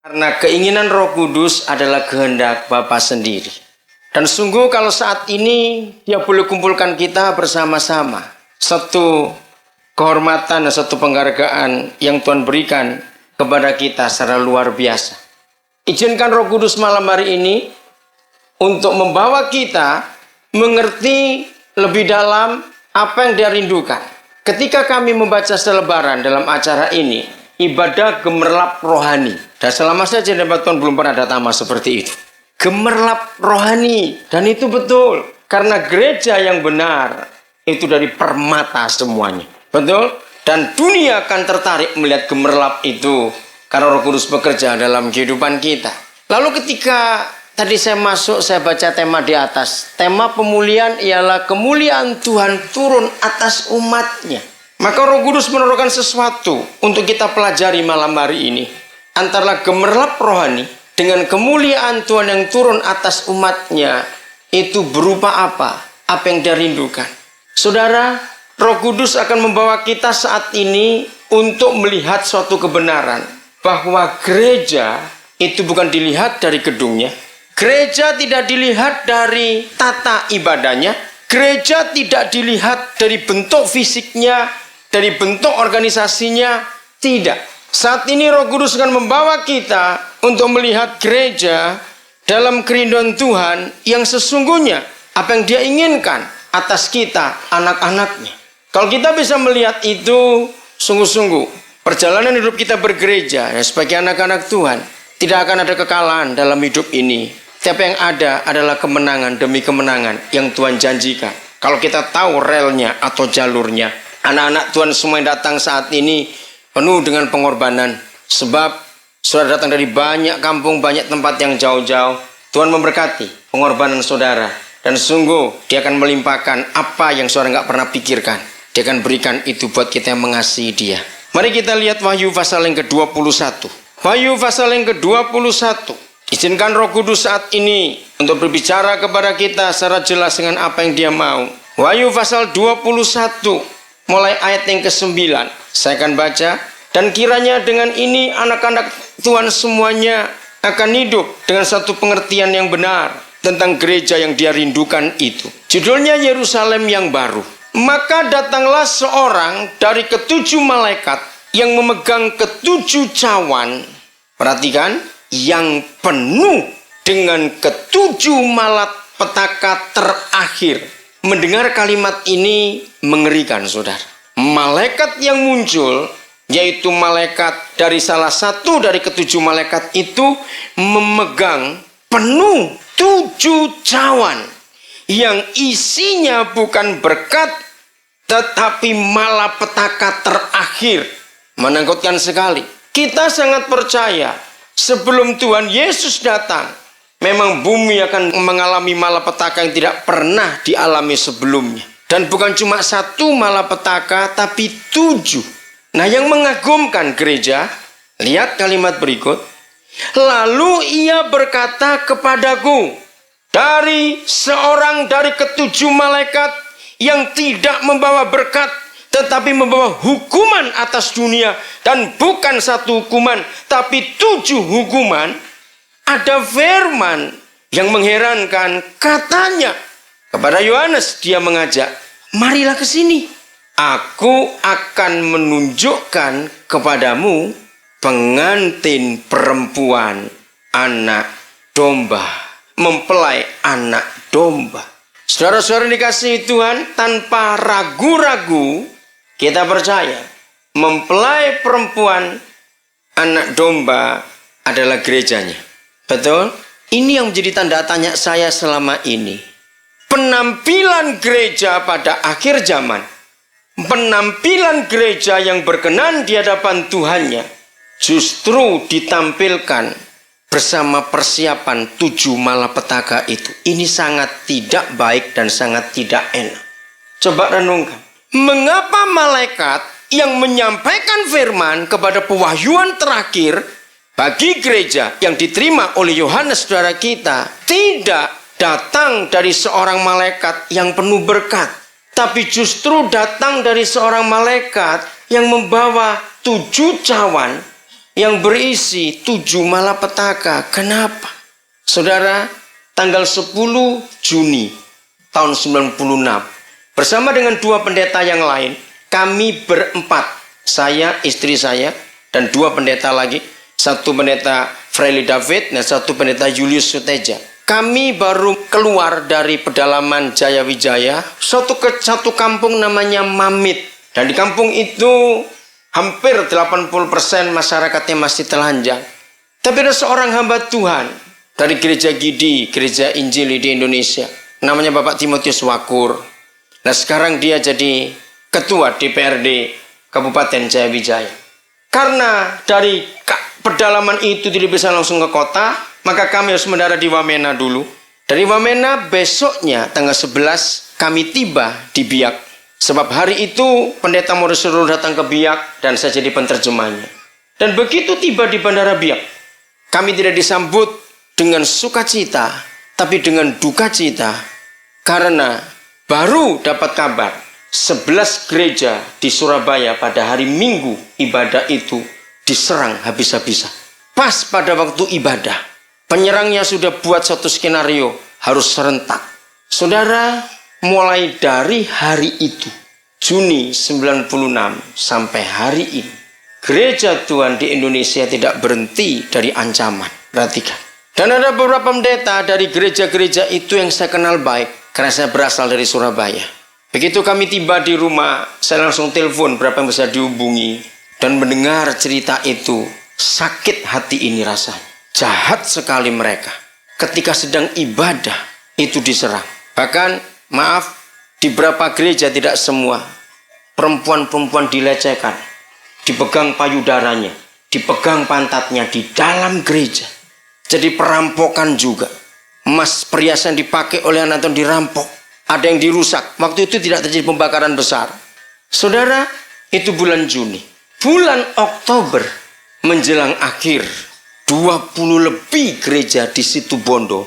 Karena keinginan Roh Kudus adalah kehendak Bapa sendiri. Dan sungguh kalau saat ini Dia boleh kumpulkan kita bersama-sama. Satu kehormatan dan satu penghargaan yang Tuhan berikan kepada kita secara luar biasa. Izinkan Roh Kudus malam hari ini untuk membawa kita mengerti lebih dalam apa yang Dia rindukan. Ketika kami membaca selebaran dalam acara ini, ibadah gemerlap rohani. Dan selama saya jadi hamba Tuhan belum pernah ada nama seperti itu. Gemerlap rohani. Dan itu betul. Karena gereja yang benar itu dari permata semuanya. Betul? Dan dunia akan tertarik melihat gemerlap itu. Karena Roh Kudus bekerja dalam kehidupan kita. Lalu ketika tadi saya masuk, saya baca tema di atas. Tema pemulihan ialah kemuliaan Tuhan turun atas umatnya. Maka Roh Kudus menurunkan sesuatu untuk kita pelajari malam hari ini. Antara gemerlap rohani dengan kemuliaan Tuhan yang turun atas umatnya. Itu berupa apa? Apa yang Dia rindukan. Saudara, Roh Kudus akan membawa kita saat ini untuk melihat suatu kebenaran. Bahwa gereja itu bukan dilihat dari gedungnya. Gereja tidak dilihat dari tata ibadahnya. Gereja tidak dilihat dari bentuk fisiknya, dari bentuk organisasinya. Tidak. Saat ini Roh Kudus akan membawa kita untuk melihat gereja dalam kerinduan Tuhan yang sesungguhnya apa yang Dia inginkan atas kita, anak-anaknya. Kalau kita bisa melihat itu sungguh-sungguh, perjalanan hidup kita bergereja ya, sebagai anak-anak Tuhan, tidak akan ada kekalahan dalam hidup ini. Tapi yang ada adalah kemenangan demi kemenangan yang Tuhan janjikan. Kalau kita tahu relnya atau jalurnya. Anak-anak Tuhan semua yang datang saat ini penuh dengan pengorbanan. Sebab saudara datang dari banyak kampung, banyak tempat yang jauh-jauh. Tuhan memberkati pengorbanan saudara. Dan sungguh Dia akan melimpahkan apa yang saudara nggak pernah pikirkan. Dia akan berikan itu buat kita yang mengasihi Dia. Mari kita lihat Wahyu pasal yang ke-21. Wahyu pasal yang ke-21. Izinkan Roh Kudus saat ini untuk berbicara kepada kita secara jelas dengan apa yang Dia mau. Wahyu pasal 21 mulai ayat yang ke-9. Saya akan baca. Dan kiranya dengan ini anak-anak Tuhan semuanya akan hidup dengan satu pengertian yang benar tentang gereja yang Dia rindukan itu. Judulnya Yerusalem yang baru. Maka datanglah seorang dari ketujuh malaikat yang memegang ketujuh cawan. Perhatikan, yang penuh dengan ketujuh malapetaka terakhir. Mendengar kalimat ini mengerikan, saudara. Malaikat yang muncul, yaitu malaikat dari salah satu dari ketujuh malaikat itu, memegang penuh 7 cawan yang isinya bukan berkat tetapi malapetaka terakhir. Menakutkan sekali. Kita sangat percaya sebelum Tuhan Yesus datang, memang bumi akan mengalami malapetaka yang tidak pernah dialami sebelumnya. Dan bukan cuma 1 malapetaka, tapi 7. Nah, yang mengagumkan gereja, lihat kalimat berikut. Lalu Ia berkata kepadaku, dari seorang dari ketujuh malaikat yang tidak membawa berkat, tetapi membawa hukuman atas dunia. Dan bukan 1 hukuman, tapi 7 hukuman. Ada firman yang mengherankan, katanya kepada Yohanes Dia mengajak, marilah ke sini. Aku akan menunjukkan kepadamu pengantin perempuan anak domba. Mempelai anak domba. Saudara-saudara dikasihi Tuhan, tanpa ragu-ragu kita percaya mempelai perempuan anak domba adalah gerejanya. Betul? Ini yang menjadi tanda tanya saya selama ini. Penampilan gereja pada akhir zaman, penampilan gereja yang berkenan di hadapan Tuhannya, justru ditampilkan bersama persiapan 7 malapetaka itu. Ini sangat tidak baik dan sangat tidak enak. Coba renungkan. Mengapa malaikat yang menyampaikan firman kepada pewahyuan terakhir bagi gereja yang diterima oleh Yohanes saudara kita tidak datang dari seorang malaikat yang penuh berkat, tapi justru datang dari seorang malaikat yang membawa 7 cawan yang berisi 7 malapetaka. Kenapa? Saudara, tanggal 10 Juni tahun 96, bersama dengan 2 pendeta yang lain, kami berempat, saya, istri saya, dan 2 pendeta lagi, satu pendeta Freli David dan satu pendeta Julius Suteja. Kami baru keluar dari pedalaman Jayawijaya, satu kampung namanya Mamit. Dan di kampung itu hampir 80% masyarakatnya masih telanjang. Tapi ada seorang hamba Tuhan dari gereja Gidi, gereja Injili di Indonesia. Namanya Bapak Timotius Wakur. Nah sekarang dia jadi ketua DPRD Kabupaten Jayawijaya. Karena dari pedalaman itu tidak bisa langsung ke kota, maka kami harus mendarat di Wamena dulu. Dari Wamena besoknya tanggal 11 kami tiba di Biak. Sebab hari itu pendeta Morisoro datang ke Biak dan saya jadi penterjemahnya. Dan begitu tiba di Bandara Biak, kami tidak disambut dengan sukacita, tapi dengan duka cita. Karena baru dapat kabar 11 gereja di Surabaya pada hari Minggu ibadah itu diserang habis-habisan. Pas pada waktu ibadah, penyerangnya sudah buat satu skenario harus serentak. Saudara, mulai dari hari itu, Juni 96 sampai hari ini, gereja Tuhan di Indonesia tidak berhenti dari ancaman. Perhatikan. Dan ada beberapa pendeta dari gereja-gereja itu yang saya kenal baik, karena saya berasal dari Surabaya. Begitu kami tiba di rumah, saya langsung telepon berapa yang bisa dihubungi. Dan mendengar cerita itu, sakit hati ini rasanya. Jahat sekali mereka. Ketika sedang ibadah, itu diserang. Bahkan, maaf, di beberapa gereja tidak semua. Perempuan-perempuan dilecehkan. Dipegang payudaranya. Dipegang pantatnya di dalam gereja. Jadi perampokan juga. Emas perhiasan dipakai oleh anak Tuhan dirampok. Ada yang dirusak. Waktu itu tidak terjadi pembakaran besar. Saudara, itu bulan Juni. Bulan Oktober menjelang akhir, 20 lebih gereja di Situbondo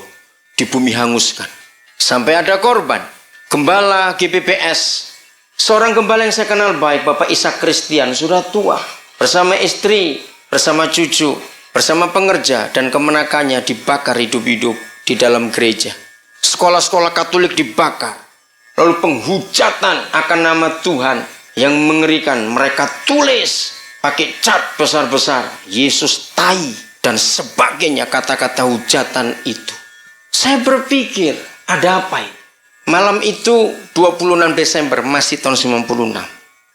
di bumi hanguskan. Sampai ada korban. Gembala GPPS, seorang gembala yang saya kenal baik, Bapak Ishak Kristian, sudah tua. Bersama istri, bersama cucu, bersama pengerja dan kemenakannya dibakar hidup-hidup di dalam gereja. Sekolah-sekolah Katolik dibakar. Lalu penghujatan akan nama Tuhan yang mengerikan, mereka tulis pakai cat besar-besar, Yesus tai dan sebagainya, kata-kata hujatan itu. Saya berpikir, ada apa ini? Malam itu 26 Desember masih tahun 96.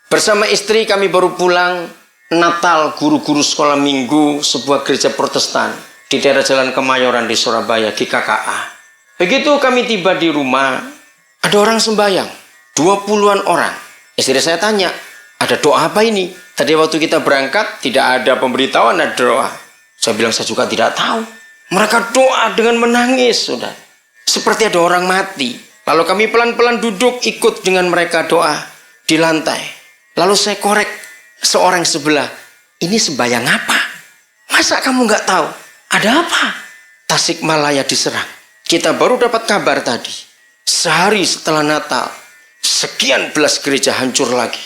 Bersama istri kami baru pulang Natal guru-guru sekolah minggu sebuah gereja Protestan di daerah Jalan Kemayoran di Surabaya, GKKA. Begitu kami tiba di rumah, ada orang sembahyang, 20-an orang. Istri saya tanya, ada doa apa ini? Tadi waktu kita berangkat tidak ada pemberitahuan ada doa. Saya bilang saya juga tidak tahu. Mereka doa dengan menangis, sudah. Seperti ada orang mati. Lalu kami pelan-pelan duduk ikut dengan mereka doa di lantai. Lalu saya korek seorang sebelah. Ini sembahyang apa? Masa kamu nggak tahu? Ada apa? Tasikmalaya diserang. Kita baru dapat kabar tadi. Sehari setelah Natal, sekian belas gereja hancur lagi.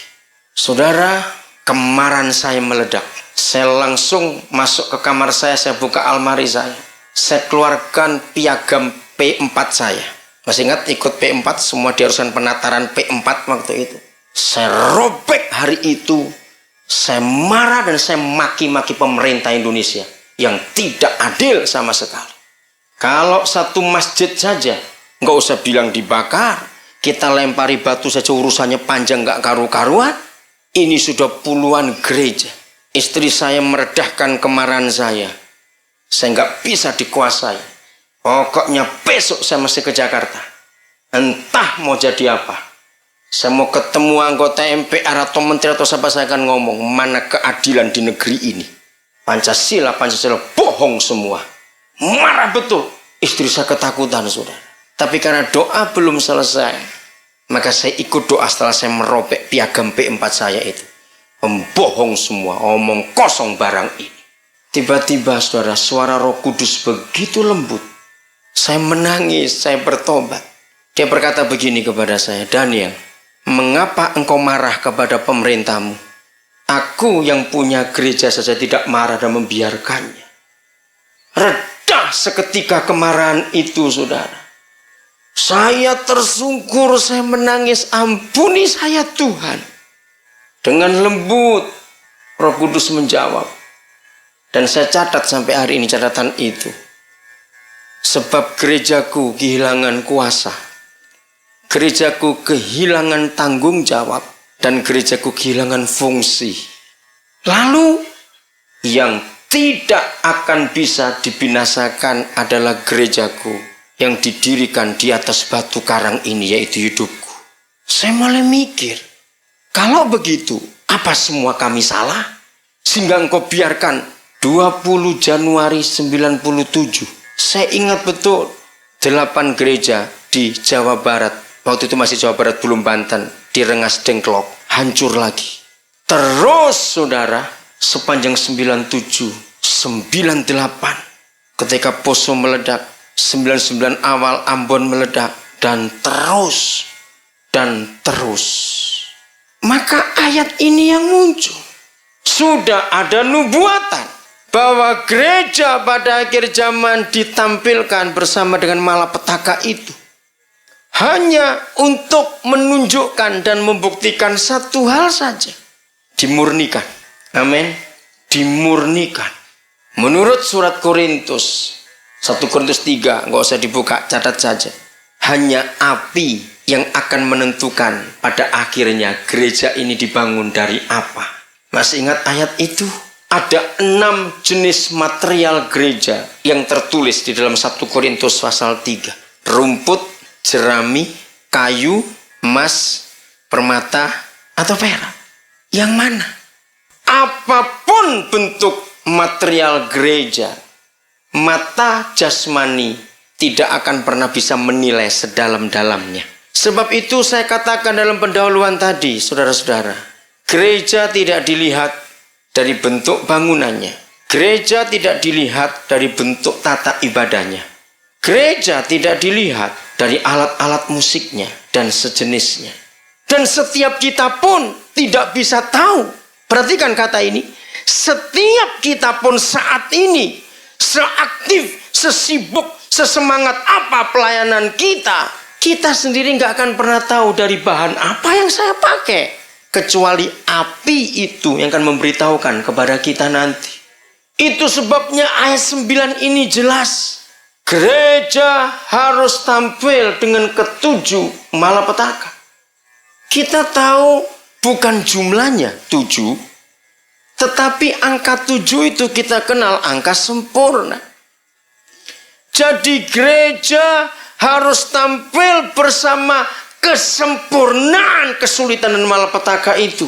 Saudara, kemarahan saya meledak. Saya langsung masuk ke kamar saya buka almari saya. Saya keluarkan piagam P4 saya. Masih ingat ikut P4, semua diharuskan penataran P4 waktu itu. Saya robek hari itu. Saya marah dan saya maki-maki pemerintah Indonesia yang tidak adil sama sekali. Kalau satu masjid saja, nggak usah bilang dibakar. Kita lempari batu saja urusannya panjang gak karu-karuan. Ini sudah puluhan gereja. Istri saya meredahkan kemarahan saya. Saya gak bisa dikuasai. Pokoknya besok saya mesti ke Jakarta. Entah mau jadi apa. Saya mau ketemu anggota MPR atau menteri atau siapa, saya akan ngomong. Mana keadilan di negeri ini. Pancasila bohong semua. Marah betul. Istri saya ketakutan, saudara. Tapi karena doa belum selesai, maka saya ikut doa setelah saya merobek piagam P4 saya itu. Pembohong semua, omong kosong barang ini. Tiba-tiba saudara, suara Roh Kudus begitu lembut. Saya menangis, saya bertobat. Dia berkata begini kepada saya, Daniel, mengapa engkau marah kepada pemerintahmu? Aku yang punya gereja saja tidak marah dan membiarkannya. Reda seketika kemarahan itu, saudara. Saya tersungkur, saya menangis, ampuni saya Tuhan. Dengan lembut, Roh Kudus menjawab. Dan saya catat sampai hari ini catatan itu. Sebab gerejaku kehilangan kuasa. Gerejaku kehilangan tanggung jawab. Dan gerejaku kehilangan fungsi. Lalu yang tidak akan bisa dibinasakan adalah gerejaku yang didirikan di atas batu karang ini, yaitu hidupku. Saya mulai mikir, kalau begitu, apa semua kami salah? Sehingga engkau biarkan 20 Januari 97. Saya ingat betul 8 gereja di Jawa Barat. Waktu itu masih Jawa Barat, belum Banten. Di Rengas Dengklok, hancur lagi. Terus saudara, sepanjang 97, 98. Ketika Poso meledak, 99 awal Ambon meledak. Dan terus. Maka ayat ini yang muncul. Sudah ada nubuatan bahwa gereja pada akhir zaman ditampilkan bersama dengan malapetaka itu. Hanya untuk menunjukkan dan membuktikan satu hal saja. Dimurnikan. Amin. Dimurnikan. Menurut surat Korintus 1 Korintus 3, nggak usah dibuka, catat saja. Hanya api yang akan menentukan pada akhirnya gereja ini dibangun dari apa. Masih ingat ayat itu? Ada 6 jenis material gereja yang tertulis di dalam 1 Korintus pasal 3. Rumput, jerami, kayu, emas, permata, atau perak. Yang mana? Apapun bentuk material gereja, mata jasmani tidak akan pernah bisa menilai sedalam-dalamnya. Sebab itu saya katakan dalam pendahuluan tadi, saudara-saudara, gereja tidak dilihat dari bentuk bangunannya. Gereja tidak dilihat dari bentuk tata ibadahnya. Gereja tidak dilihat dari alat-alat musiknya dan sejenisnya. Dan setiap kita pun tidak bisa tahu. Perhatikan kata ini. Setiap kita pun saat ini, seaktif, sesibuk, sesemangat apa pelayanan kita, kita sendiri nggak akan pernah tahu dari bahan apa yang saya pakai. Kecuali api itu yang akan memberitahukan kepada kita nanti. Itu sebabnya ayat 9 ini jelas. Gereja harus tampil dengan ke-7 malapetaka. Kita tahu bukan jumlahnya 7, tetapi angka 7 itu kita kenal angka sempurna. Jadi gereja harus tampil bersama kesempurnaan kesulitan dan malapetaka itu.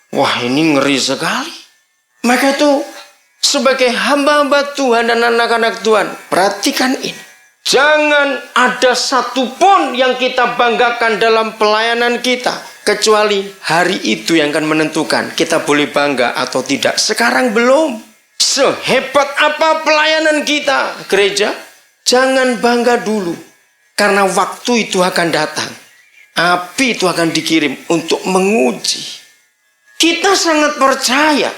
Wah, ini ngeri sekali. Maka itu sebagai hamba-hamba Tuhan dan anak-anak Tuhan, perhatikan ini. Jangan ada satupun yang kita banggakan dalam pelayanan kita, kecuali hari itu yang akan menentukan kita boleh bangga atau tidak. Sekarang belum. Sehebat apa pelayanan kita, gereja, jangan bangga dulu. Karena waktu itu akan datang. Api itu akan dikirim untuk menguji. Kita sangat percaya.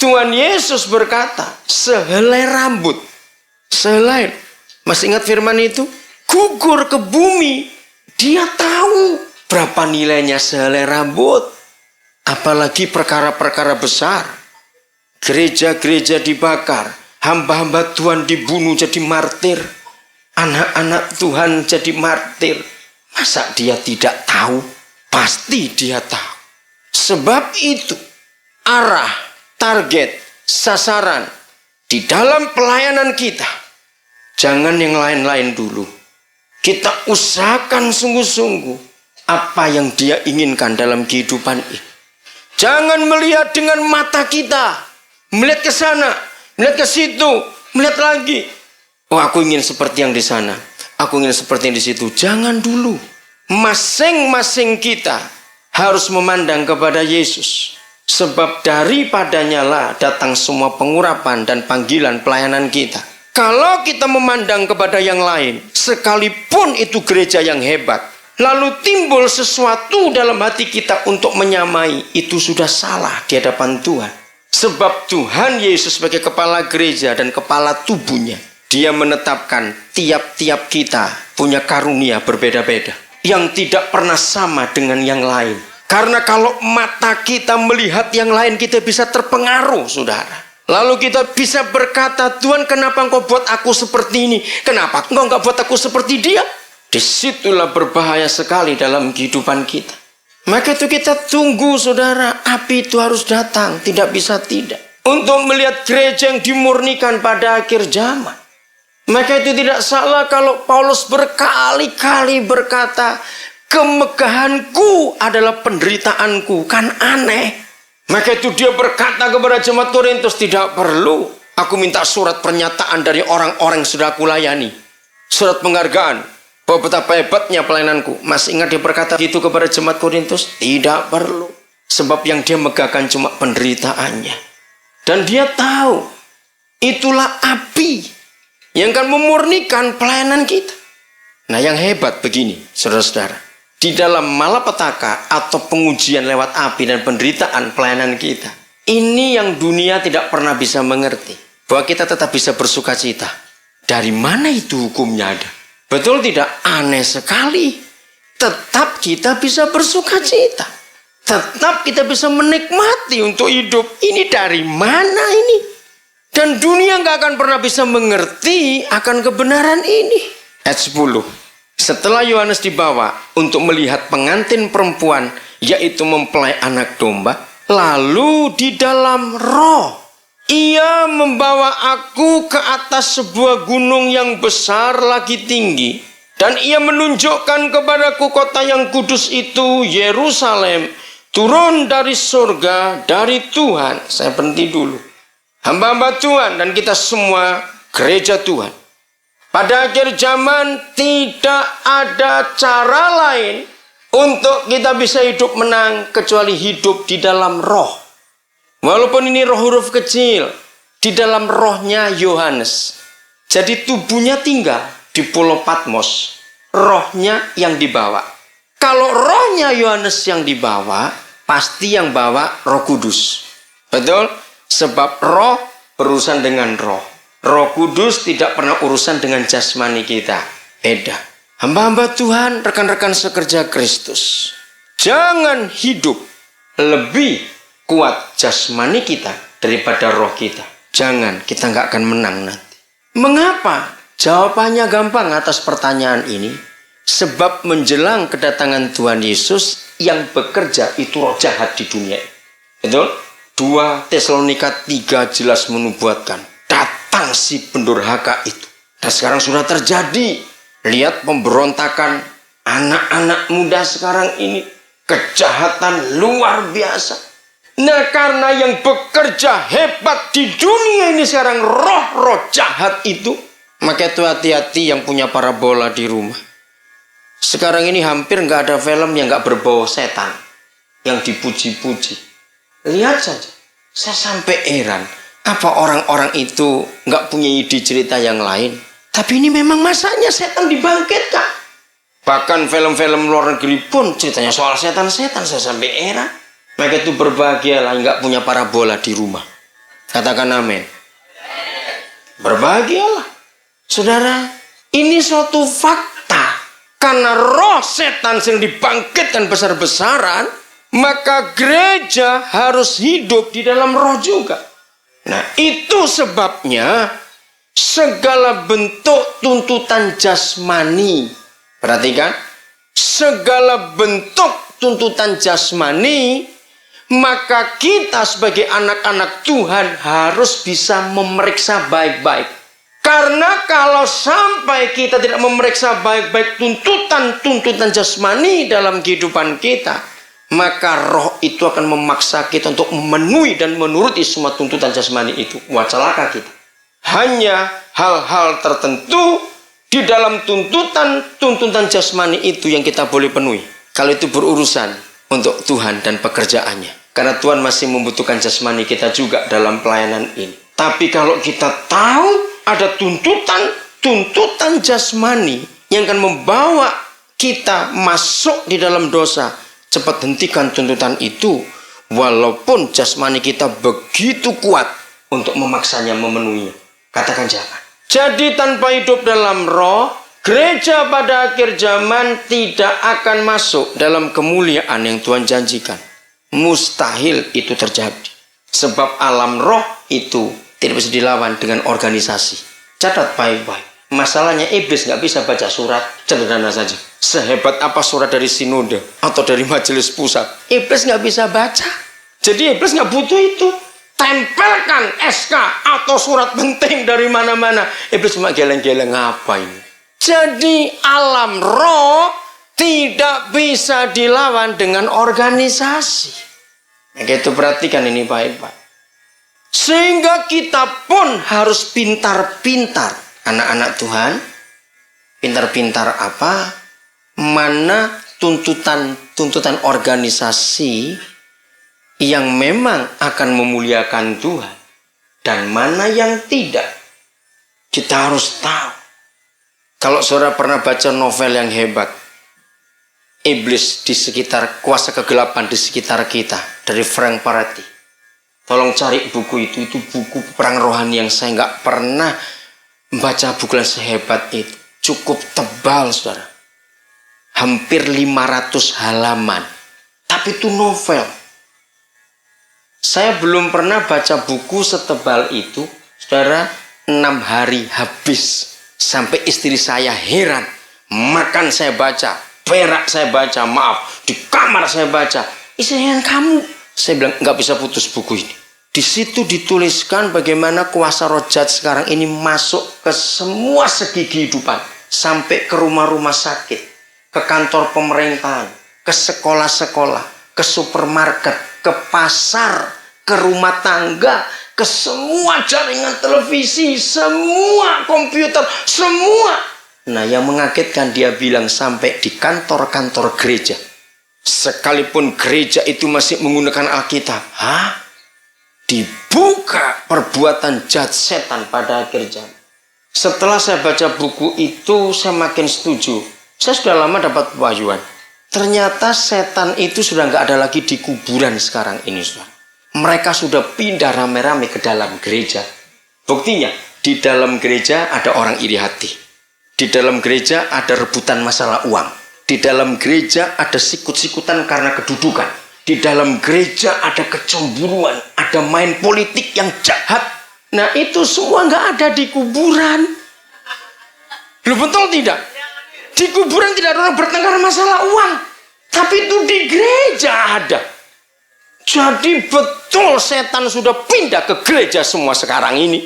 Tuhan Yesus berkata, sehelai rambut, sehelai, masih ingat firman itu? Gugur ke bumi. Dia tahu berapa nilainya sehelai rambut. Apalagi perkara-perkara besar. Gereja-gereja dibakar, hamba-hamba Tuhan dibunuh jadi martir, anak-anak Tuhan jadi martir. Masa dia tidak tahu? Pasti dia tahu. Sebab itu, arah, target, sasaran di dalam pelayanan kita, jangan yang lain-lain dulu. Kita usahakan sungguh-sungguh apa yang dia inginkan dalam kehidupan ini. Jangan melihat dengan mata kita, melihat ke sana, melihat ke situ, melihat lagi. Oh, aku ingin seperti yang di sana, aku ingin seperti yang di situ. Jangan dulu. Masing-masing kita harus memandang kepada Yesus. Sebab daripadanya lah datang semua pengurapan dan panggilan pelayanan kita. Kalau kita memandang kepada yang lain, sekalipun itu gereja yang hebat, lalu timbul sesuatu dalam hati kita untuk menyamai, itu sudah salah di hadapan Tuhan. Sebab Tuhan Yesus sebagai kepala gereja dan kepala tubuhnya, Dia menetapkan tiap-tiap kita punya karunia berbeda-beda yang tidak pernah sama dengan yang lain. Karena kalau mata kita melihat yang lain, kita bisa terpengaruh, saudara. Lalu kita bisa berkata, Tuhan, kenapa Engkau buat aku seperti ini? Kenapa Engkau nggak buat aku seperti dia? Disitulah berbahaya sekali dalam kehidupan kita. Maka itu kita tunggu, saudara, api itu harus datang, tidak bisa tidak. Untuk melihat gereja yang dimurnikan pada akhir zaman. Maka itu tidak salah kalau Paulus berkali-kali berkata, kemegahanku adalah penderitaanku. Kan aneh. Maka itu dia berkata kepada jemaat Korintus, tidak perlu aku minta surat pernyataan dari orang-orang yang sudah aku layani. Surat penghargaan bahwa betapa hebatnya pelayananku. Masih ingat dia berkata gitu kepada jemaat Korintus? Tidak perlu. Sebab yang dia megahkan cuma penderitaannya. Dan dia tahu itulah api yang akan memurnikan pelayanan kita. Nah, yang hebat begini, saudara-saudara. Di dalam malapetaka atau pengujian lewat api dan penderitaan pelayanan kita, ini yang dunia tidak pernah bisa mengerti. Bahwa kita tetap bisa bersuka cita. Dari mana itu hukumnya ada? Betul tidak? Aneh sekali. Tetap kita bisa bersuka cita. Tetap kita bisa menikmati untuk hidup. Ini dari mana ini? Dan dunia nggak akan pernah bisa mengerti akan kebenaran ini. Ayat 10. Setelah Yohanes dibawa untuk melihat pengantin perempuan, yaitu mempelai anak domba, lalu di dalam roh, ia membawa aku ke atas sebuah gunung yang besar lagi tinggi, dan ia menunjukkan kepadaku kota yang kudus itu, Yerusalem, turun dari surga, dari Tuhan. Saya berhenti dulu. Hamba-hamba Tuhan dan kita semua gereja Tuhan. Pada akhir zaman tidak ada cara lain untuk kita bisa hidup menang kecuali hidup di dalam roh. Walaupun ini roh huruf kecil, di dalam rohnya Yohanes. Jadi tubuhnya tinggal di Pulau Patmos, rohnya yang dibawa. Kalau rohnya Yohanes yang dibawa, pasti yang bawa Roh Kudus. Betul? Sebab roh berurusan dengan roh. Roh Kudus tidak pernah urusan dengan jasmani kita. Beda. Hamba-hamba Tuhan, rekan-rekan sekerja Kristus, jangan hidup lebih kuat jasmani kita daripada roh kita. Jangan, kita nggak akan menang nanti. Mengapa? Jawabannya gampang atas pertanyaan ini. Sebab menjelang kedatangan Tuhan Yesus, yang bekerja itu roh jahat di dunia. Betul? 2 Tesalonika 3 jelas menubuatkan. Datang si pendurhaka itu. Dan sekarang sudah terjadi. Lihat pemberontakan anak-anak muda sekarang ini. Kejahatan luar biasa. Nah, karena yang bekerja hebat di dunia ini sekarang roh-roh jahat itu. Maka itu hati-hati yang punya parabola di rumah. Sekarang ini hampir nggak ada film yang nggak berbau setan. Yang dipuji-puji. Lihat saja. Saya sampai heran. Apa orang-orang itu nggak punya ide cerita yang lain? Tapi ini memang masanya setan dibangkitkan. Bahkan film-film luar negeri pun ceritanya soal setan-setan. Saya sampai heran. Maka itu berbahagialah nggak punya parabola di rumah. Katakan amin. Berbahagialah. Saudara, ini suatu fakta. Karena roh setan yang dibangkitkan besar-besaran, maka gereja harus hidup di dalam roh juga. Nah, itu sebabnya segala bentuk tuntutan jasmani. Perhatikan, segala bentuk tuntutan jasmani, maka kita sebagai anak-anak Tuhan harus bisa memeriksa baik-baik. Karena kalau sampai kita tidak memeriksa baik-baik tuntutan jasmani dalam kehidupan kita, maka roh itu akan memaksa kita untuk memenuhi dan menuruti semua tuntutan jasmani itu. Wah, celaka kita. Hanya hal-hal tertentu di dalam tuntutan jasmani itu yang kita boleh penuhi. Kalau itu berurusan untuk Tuhan dan pekerjaannya. Karena Tuhan masih membutuhkan jasmani kita juga dalam pelayanan ini. Tapi kalau kita tahu ada tuntutan jasmani yang akan membawa kita masuk di dalam dosa, cepat hentikan tuntutan itu, walaupun jasmani kita begitu kuat untuk memaksanya memenuhinya. Katakan jangan. Jadi tanpa hidup dalam roh, gereja pada akhir zaman tidak akan masuk dalam kemuliaan yang Tuhan janjikan. Mustahil itu terjadi. Sebab alam roh itu tidak bisa dilawan dengan organisasi. Catat baik-baik. Masalahnya iblis nggak bisa baca surat, sederhana saja. Sehebat apa surat dari sinode atau dari majelis pusat, iblis nggak bisa baca. Jadi iblis nggak butuh itu. Tempelkan SK atau surat penting dari mana-mana. Iblis cuma geleng-geleng apa ini. Jadi alam roh tidak bisa dilawan dengan organisasi. Gitu, perhatikan ini baik-baik. Sehingga kita pun harus pintar-pintar. Anak-anak Tuhan, pintar-pintar apa? Mana tuntutan organisasi yang memang akan memuliakan Tuhan dan mana yang tidak. Kita harus tahu. Kalau saudara pernah baca novel yang hebat, Iblis di sekitar, kuasa kegelapan di sekitar kita, dari Frank Peretti, tolong cari buku itu buku perang rohani yang saya nggak pernah membaca buku yang sehebat itu. Cukup tebal saudara, hampir 500 halaman, tapi itu novel. Saya belum pernah baca buku setebal itu, saudara. 6 hari habis, sampai istri saya heran. Makan saya baca, perak saya baca, maaf, di kamar saya baca. Istrinya, kamu, saya bilang nggak bisa putus buku ini. Di situ dituliskan bagaimana kuasa roh jahat sekarang ini masuk ke semua segi kehidupan, sampai ke rumah-rumah sakit, ke kantor pemerintahan, ke sekolah-sekolah, ke supermarket, ke pasar, ke rumah tangga, ke semua jaringan televisi, semua komputer, semua. Nah, yang mengagetkan dia bilang sampai di kantor-kantor gereja. Sekalipun gereja itu masih menggunakan Alkitab. Hah? Dibuka perbuatan jahat setan pada akhir zaman. Setelah saya baca buku itu, saya makin setuju. Saya sudah lama dapat pewahyuan. Ternyata setan itu sudah nggak ada lagi di kuburan sekarang ini, saudara. Mereka sudah pindah rame-rame ke dalam gereja. Buktinya, di dalam gereja ada orang iri hati. Di dalam gereja ada rebutan masalah uang. Di dalam gereja ada sikut-sikutan karena kedudukan. Di dalam gereja ada kecemburuan, ada main politik yang jahat. Nah, itu semua nggak ada di kuburan. Lu betul tidak? Di kuburan tidak ada orang bertengkar masalah uang. Tapi itu di gereja ada. Jadi betul setan sudah pindah ke gereja semua sekarang ini.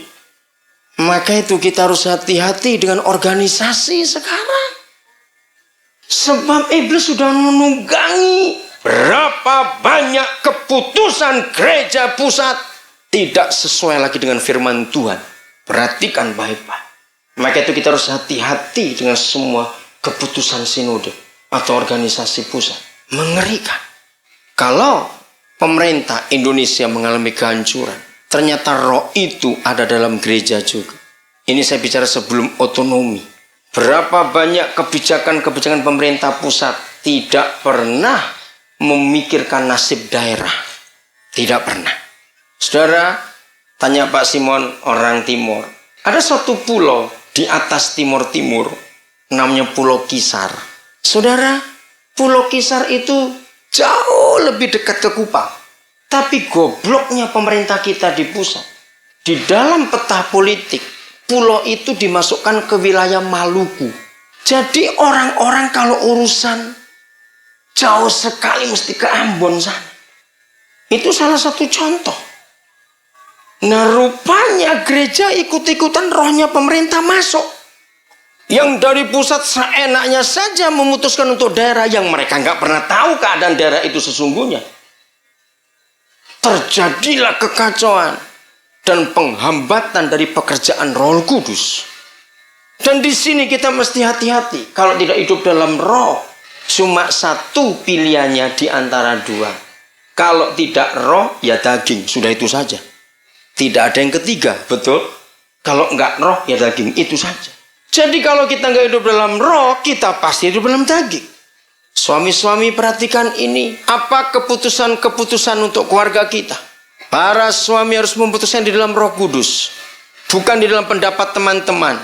Maka itu kita harus hati-hati dengan organisasi sekarang. Sebab iblis sudah menunggangi. Berapa banyak keputusan gereja pusat tidak sesuai lagi dengan firman Tuhan. Perhatikan baik-baik. Maka itu kita harus hati-hati dengan semua keputusan sinode atau organisasi pusat. Mengerikan. Kalau pemerintah Indonesia mengalami kehancuran, ternyata roh itu ada dalam gereja juga. Ini saya bicara sebelum otonomi. Berapa banyak kebijakan-kebijakan pemerintah pusat tidak pernah memikirkan nasib daerah. Tidak pernah. Saudara, tanya Pak Simon, orang Timur. Ada suatu pulau di atas timur-timur, namanya Pulau Kisar. Saudara, Pulau Kisar itu jauh lebih dekat ke Kupang. Tapi gobloknya pemerintah kita di pusat. Di dalam peta politik, pulau itu dimasukkan ke wilayah Maluku. Jadi orang-orang kalau urusan jauh sekali mesti ke Ambon sana. Itu salah satu contoh. Nah, rupanya gereja ikut-ikutan rohnya pemerintah masuk. Yang dari pusat seenaknya saja memutuskan untuk daerah yang mereka nggak pernah tahu keadaan daerah itu sesungguhnya. Terjadilah kekacauan dan penghambatan dari pekerjaan Roh Kudus. Dan di sini kita mesti hati-hati. Kalau tidak hidup dalam roh, cuma satu pilihannya di antara dua. Kalau tidak roh, ya daging. Sudah itu saja. Tidak ada yang ketiga, betul? Kalau enggak roh, ya daging. Itu saja. Jadi kalau kita nggak hidup dalam roh, kita pasti hidup dalam daging. Suami-suami perhatikan ini. Apa keputusan-keputusan untuk keluarga kita? Para suami harus memutuskan di dalam Roh Kudus. Bukan di dalam pendapat teman-teman.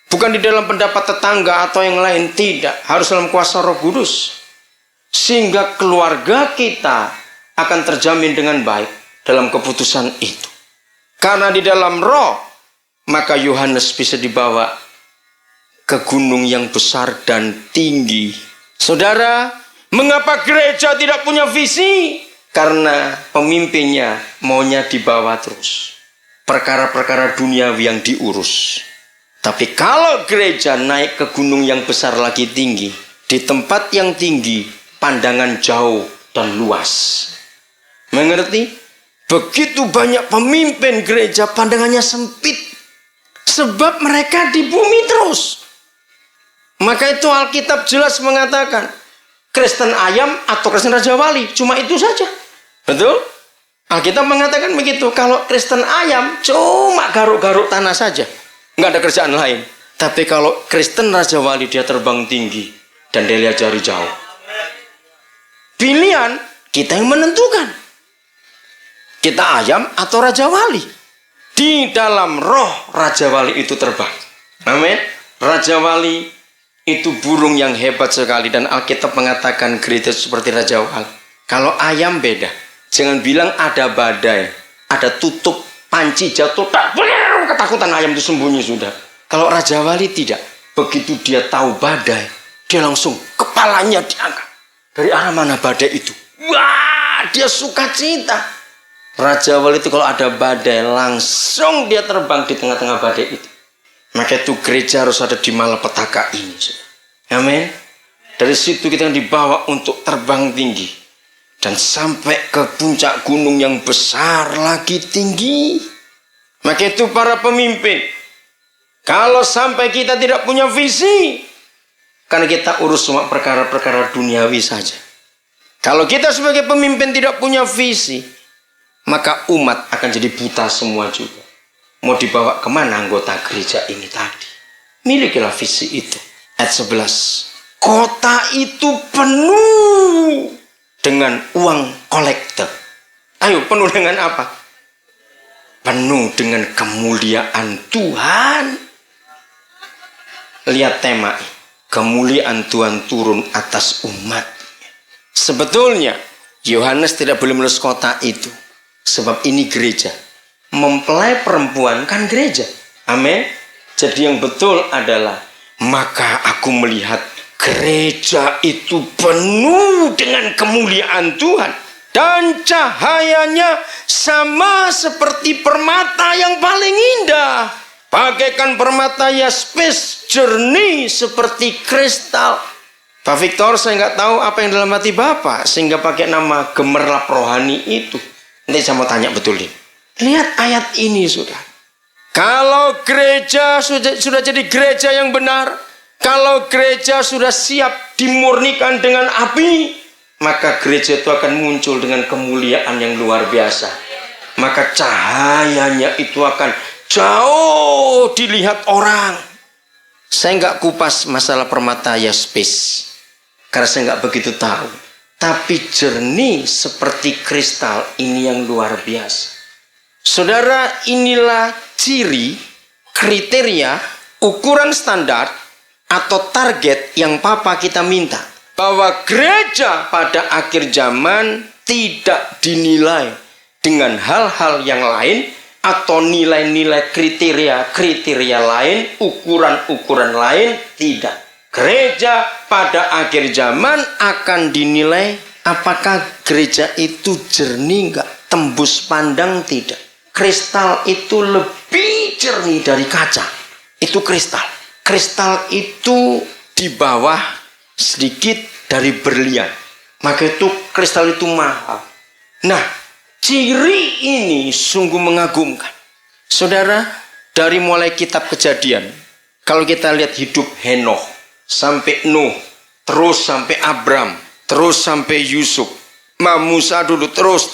Bukan di dalam pendapat tetangga atau yang lain. Tidak. Harus dalam kuasa Roh Kudus. Sehingga keluarga kita akan terjamin dengan baik dalam keputusan itu. Karena di dalam roh, maka Yohanes bisa dibawa ke gunung yang besar dan tinggi. Saudara, mengapa gereja tidak punya visi? Karena pemimpinnya maunya dibawa terus. Perkara-perkara duniawi yang diurus. Tapi kalau gereja naik ke gunung yang besar lagi tinggi, di tempat yang tinggi, pandangan jauh dan luas. Mengerti? Begitu banyak pemimpin gereja pandangannya sempit. Sebab mereka di bumi terus. Maka itu Alkitab jelas mengatakan Kristen ayam atau Kristen Raja Wali. Cuma itu saja. Betul? Alkitab mengatakan begitu. Kalau Kristen ayam cuma garuk-garuk tanah saja. Nggak ada kerjaan lain. Tapi kalau Kristen Raja Wali dia terbang tinggi. Dan dia lihat jari jauh. Pilihan kita yang menentukan. Kita ayam atau Raja Wali. Di dalam roh Raja Wali itu terbang. Amin. Raja Wali itu burung yang hebat sekali. Dan Alkitab mengatakan gereja seperti Raja Wali. Kalau ayam beda. Jangan bilang ada badai. Ada tutup panci jatuh. Ketakutan ayam itu sembunyi sudah. Kalau Raja Wali tidak. Begitu dia tahu badai. Dia langsung kepalanya diangkat. Dari arah mana badai itu? Wah, dia sukacita. Raja Wali itu kalau ada badai langsung dia terbang di tengah-tengah badai itu. Maka itu gereja harus ada di malapetaka ini. Amin. Dari situ kita dibawa untuk terbang tinggi. Dan sampai ke puncak gunung yang besar lagi tinggi. Maka itu para pemimpin. Kalau sampai kita tidak punya visi. Karena kita urus semua perkara-perkara duniawi saja. Kalau kita sebagai pemimpin tidak punya visi. Maka umat akan jadi buta semua juga. Mau dibawa kemana anggota gereja ini tadi? Milikilah visi itu. Ayat 11. Kota itu penuh dengan uang kolektor. Ayo, penuh dengan apa? Penuh dengan kemuliaan Tuhan. Lihat tema. Kemuliaan Tuhan turun atas umat. Sebetulnya Yohanes tidak boleh menulis kota itu. Sebab ini gereja. Mempelai perempuan kan gereja. Amin. Jadi yang betul adalah maka aku melihat gereja itu penuh dengan kemuliaan Tuhan. Dan cahayanya sama seperti permata yang paling indah. Bagaikan permata yaspis jernih seperti kristal. Pak Victor, saya nggak tahu apa yang dalam hati Bapak sehingga pakai nama gemerlap rohani itu. Nanti saya mau tanya betulin. Lihat ayat ini sudah. Kalau gereja sudah jadi gereja yang benar, kalau gereja sudah siap dimurnikan dengan api, maka gereja itu akan muncul dengan kemuliaan yang luar biasa. Maka cahayanya itu akan jauh dilihat orang. Saya nggak kupas masalah permata yaspis, karena saya nggak begitu tahu. Tapi jernih seperti kristal ini yang luar biasa. Saudara, inilah ciri, kriteria, ukuran standar atau target yang Papa kita minta. Bahwa gereja pada akhir zaman tidak dinilai dengan hal-hal yang lain atau nilai-nilai kriteria lain, ukuran-ukuran lain, tidak. Gereja pada akhir zaman akan dinilai apakah gereja itu jernih enggak, tembus pandang tidak. Kristal itu lebih jernih dari kaca. Itu kristal. Kristal itu di bawah sedikit dari berlian. Maka itu kristal itu mahal. Nah, ciri ini sungguh mengagumkan. Saudara, dari mulai kitab Kejadian, kalau kita lihat hidup Henokh, sampai Nuh, terus sampai Abram, terus sampai Yusuf, Musa dulu, terus.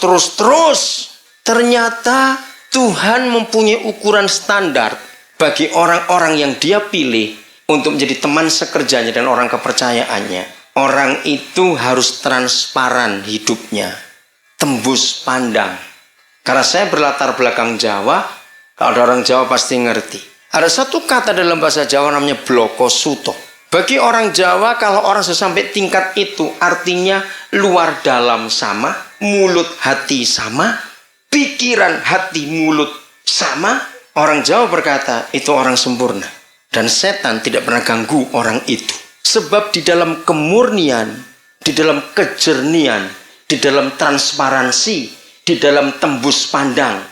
Ternyata Tuhan mempunyai ukuran standar bagi orang-orang yang dia pilih untuk menjadi teman sekerjanya dan orang kepercayaannya, orang itu harus transparan hidupnya, tembus pandang. Karena saya berlatar belakang Jawa, kalau ada orang Jawa pasti ngerti. Ada satu kata dalam bahasa Jawa namanya bloko suto. Bagi orang Jawa, kalau orang sudah sampai tingkat itu, artinya luar dalam sama, mulut hati sama, pikiran hati mulut sama. Orang Jawa berkata, itu orang sempurna. Dan setan tidak pernah ganggu orang itu. Sebab di dalam kemurnian, di dalam kejernian, di dalam transparansi, di dalam tembus pandang,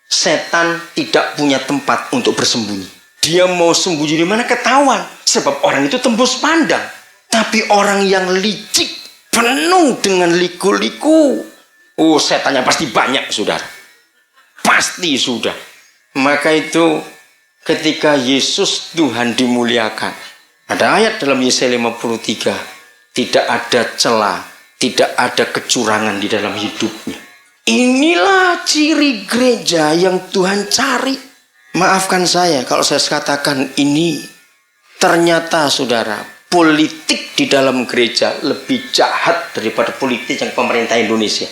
setan tidak punya tempat untuk bersembunyi. Dia mau sembunyi di mana ketahuan. Sebab orang itu tembus pandang. Tapi orang yang licik, penuh dengan liku-liku, oh, setannya pasti banyak, saudara. Pasti sudah. Maka itu ketika Yesus Tuhan dimuliakan, ada ayat dalam Yesaya 53, tidak ada celah, tidak ada kecurangan di dalam hidupnya. Inilah ciri gereja yang Tuhan cari. Maafkan saya kalau saya katakan ini, ternyata saudara, politik di dalam gereja lebih jahat daripada politik yang pemerintah Indonesia.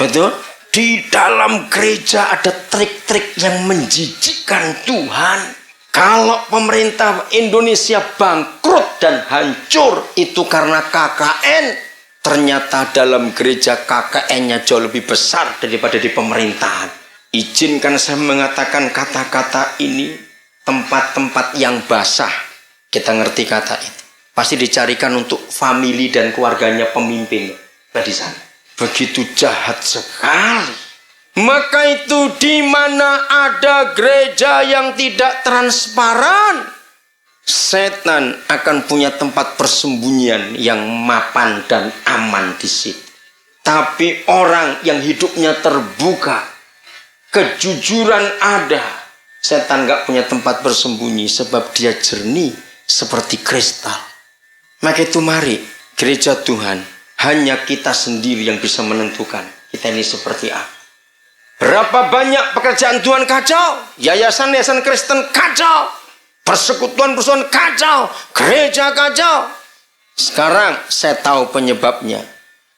Betul? Di dalam gereja ada trik-trik yang menjijikkan Tuhan. Kalau pemerintah Indonesia bangkrut dan hancur itu karena KKN, ternyata dalam gereja KKN-nya jauh lebih besar daripada di pemerintahan. Izinkan saya mengatakan kata-kata ini, tempat-tempat yang basah, kita ngerti kata itu, pasti dicarikan untuk famili dan keluarganya pemimpin di sana. Begitu jahat sekali. Maka itu di mana ada gereja yang tidak transparan, setan akan punya tempat persembunyian yang mapan dan aman di situ. Tapi orang yang hidupnya terbuka, kejujuran ada, setan gak punya tempat bersembunyi sebab dia jernih seperti kristal. Maka itu mari gereja Tuhan, hanya kita sendiri yang bisa menentukan kita ini seperti apa. Berapa banyak pekerjaan Tuhan kacau, yayasan-yayasan Kristen kacau, persekutuan-persekutuan kacau, gereja kacau. Sekarang saya tahu penyebabnya.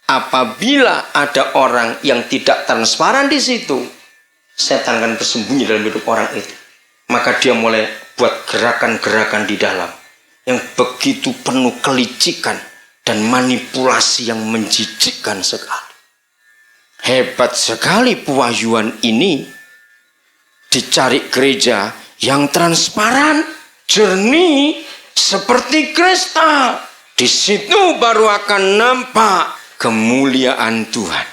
Apabila ada orang yang tidak transparan di situ, setan akan bersembunyi dalam hidup orang itu. Maka dia mulai buat gerakan-gerakan di dalam yang begitu penuh kelicikan dan manipulasi yang menjijikkan sekali. Hebat sekali pewahyuan ini. Dicari gereja yang transparan, jernih seperti kristal. Di situ baru akan nampak kemuliaan Tuhan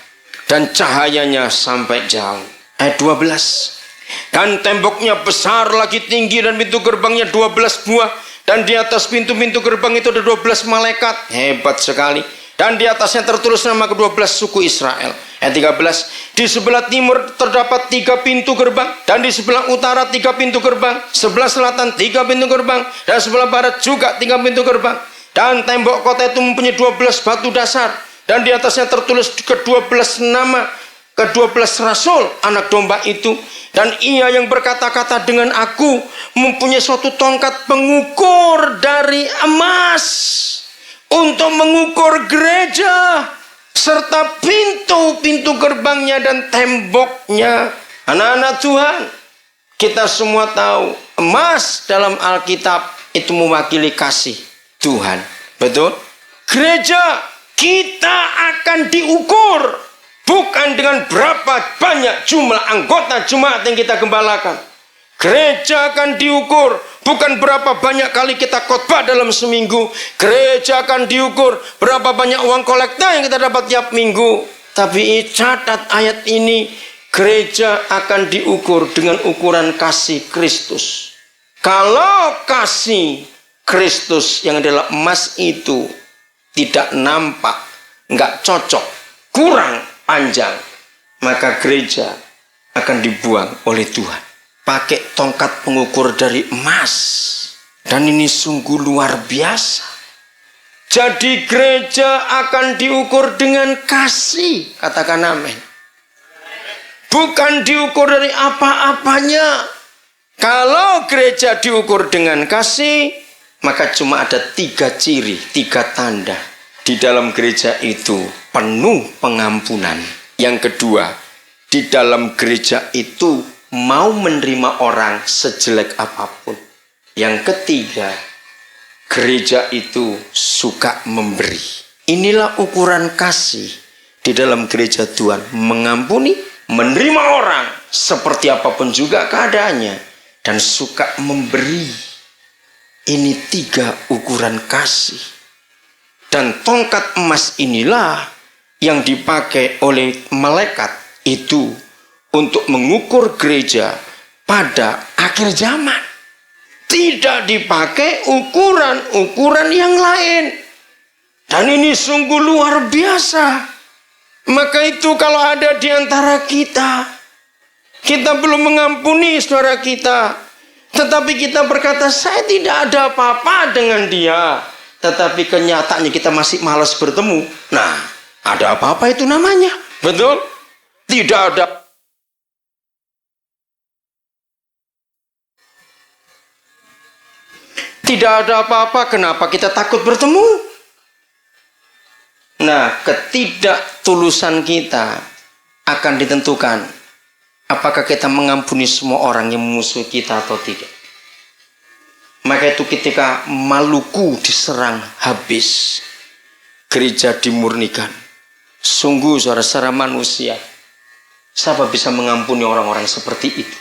dan cahayanya sampai jauh. Ayat 12. Dan temboknya besar lagi tinggi dan pintu gerbangnya 12 buah. Dan di atas pintu-pintu gerbang itu ada 12 malaikat. Hebat sekali. Dan di atasnya tertulis nama ke-12 suku Israel. Ayat 13. Di sebelah timur terdapat 3 pintu gerbang. Dan di sebelah utara 3 pintu gerbang. Sebelah selatan 3 pintu gerbang. Dan sebelah barat juga 3 pintu gerbang. Dan tembok kota itu mempunyai 12 batu dasar. Dan di atasnya tertulis ke-12 nama, ke-12 rasul anak domba itu. Dan ia yang berkata-kata dengan aku mempunyai suatu tongkat pengukur dari emas untuk mengukur gereja serta pintu-pintu gerbangnya dan temboknya. Anak-anak Tuhan, kita semua tahu emas dalam Alkitab itu mewakili kasih Tuhan. Betul? Gereja kita akan diukur bukan dengan berapa banyak jumlah anggota jemaat yang kita gembalakan. Gereja akan diukur bukan berapa banyak kali kita khotbah dalam seminggu. Gereja akan diukur berapa banyak uang kolekta yang kita dapat tiap minggu. Tapi catat ayat ini, gereja akan diukur dengan ukuran kasih Kristus. Kalau kasih Kristus yang adalah emas itu tidak nampak, nggak cocok, kurang panjang, maka gereja akan dibuang oleh Tuhan. Pakai tongkat pengukur dari emas. Dan ini sungguh luar biasa. Jadi gereja akan diukur dengan kasih. Katakan amin. Bukan diukur dari apa-apanya. Kalau gereja diukur dengan kasih, maka cuma ada 3 ciri, 3 tanda. Di dalam gereja itu penuh pengampunan. Yang kedua, di dalam gereja itu mau menerima orang sejelek apapun. Yang ketiga, gereja itu suka memberi. Inilah ukuran kasih di dalam gereja Tuhan. Mengampuni, menerima orang seperti apapun juga keadaannya, dan suka memberi. Ini 3 ukuran kasih. Dan tongkat emas inilah yang dipakai oleh malaikat itu untuk mengukur gereja pada akhir zaman. Tidak dipakai ukuran-ukuran yang lain. Dan ini sungguh luar biasa. Maka itu kalau ada di antara kita belum mengampuni saudara kita, tetapi kita berkata, saya tidak ada apa-apa dengan dia, tetapi kenyataannya kita masih malas bertemu. Nah, ada apa-apa itu namanya? Betul? Tidak ada. Tidak ada apa-apa, kenapa kita takut bertemu? Nah, ketidaktulusan kita akan ditentukan apakah kita mengampuni semua orang yang memusuhi kita atau tidak. Maka itu ketika Maluku diserang habis, gereja dimurnikan. Sungguh saudara, secara manusia, siapa bisa mengampuni orang-orang seperti itu?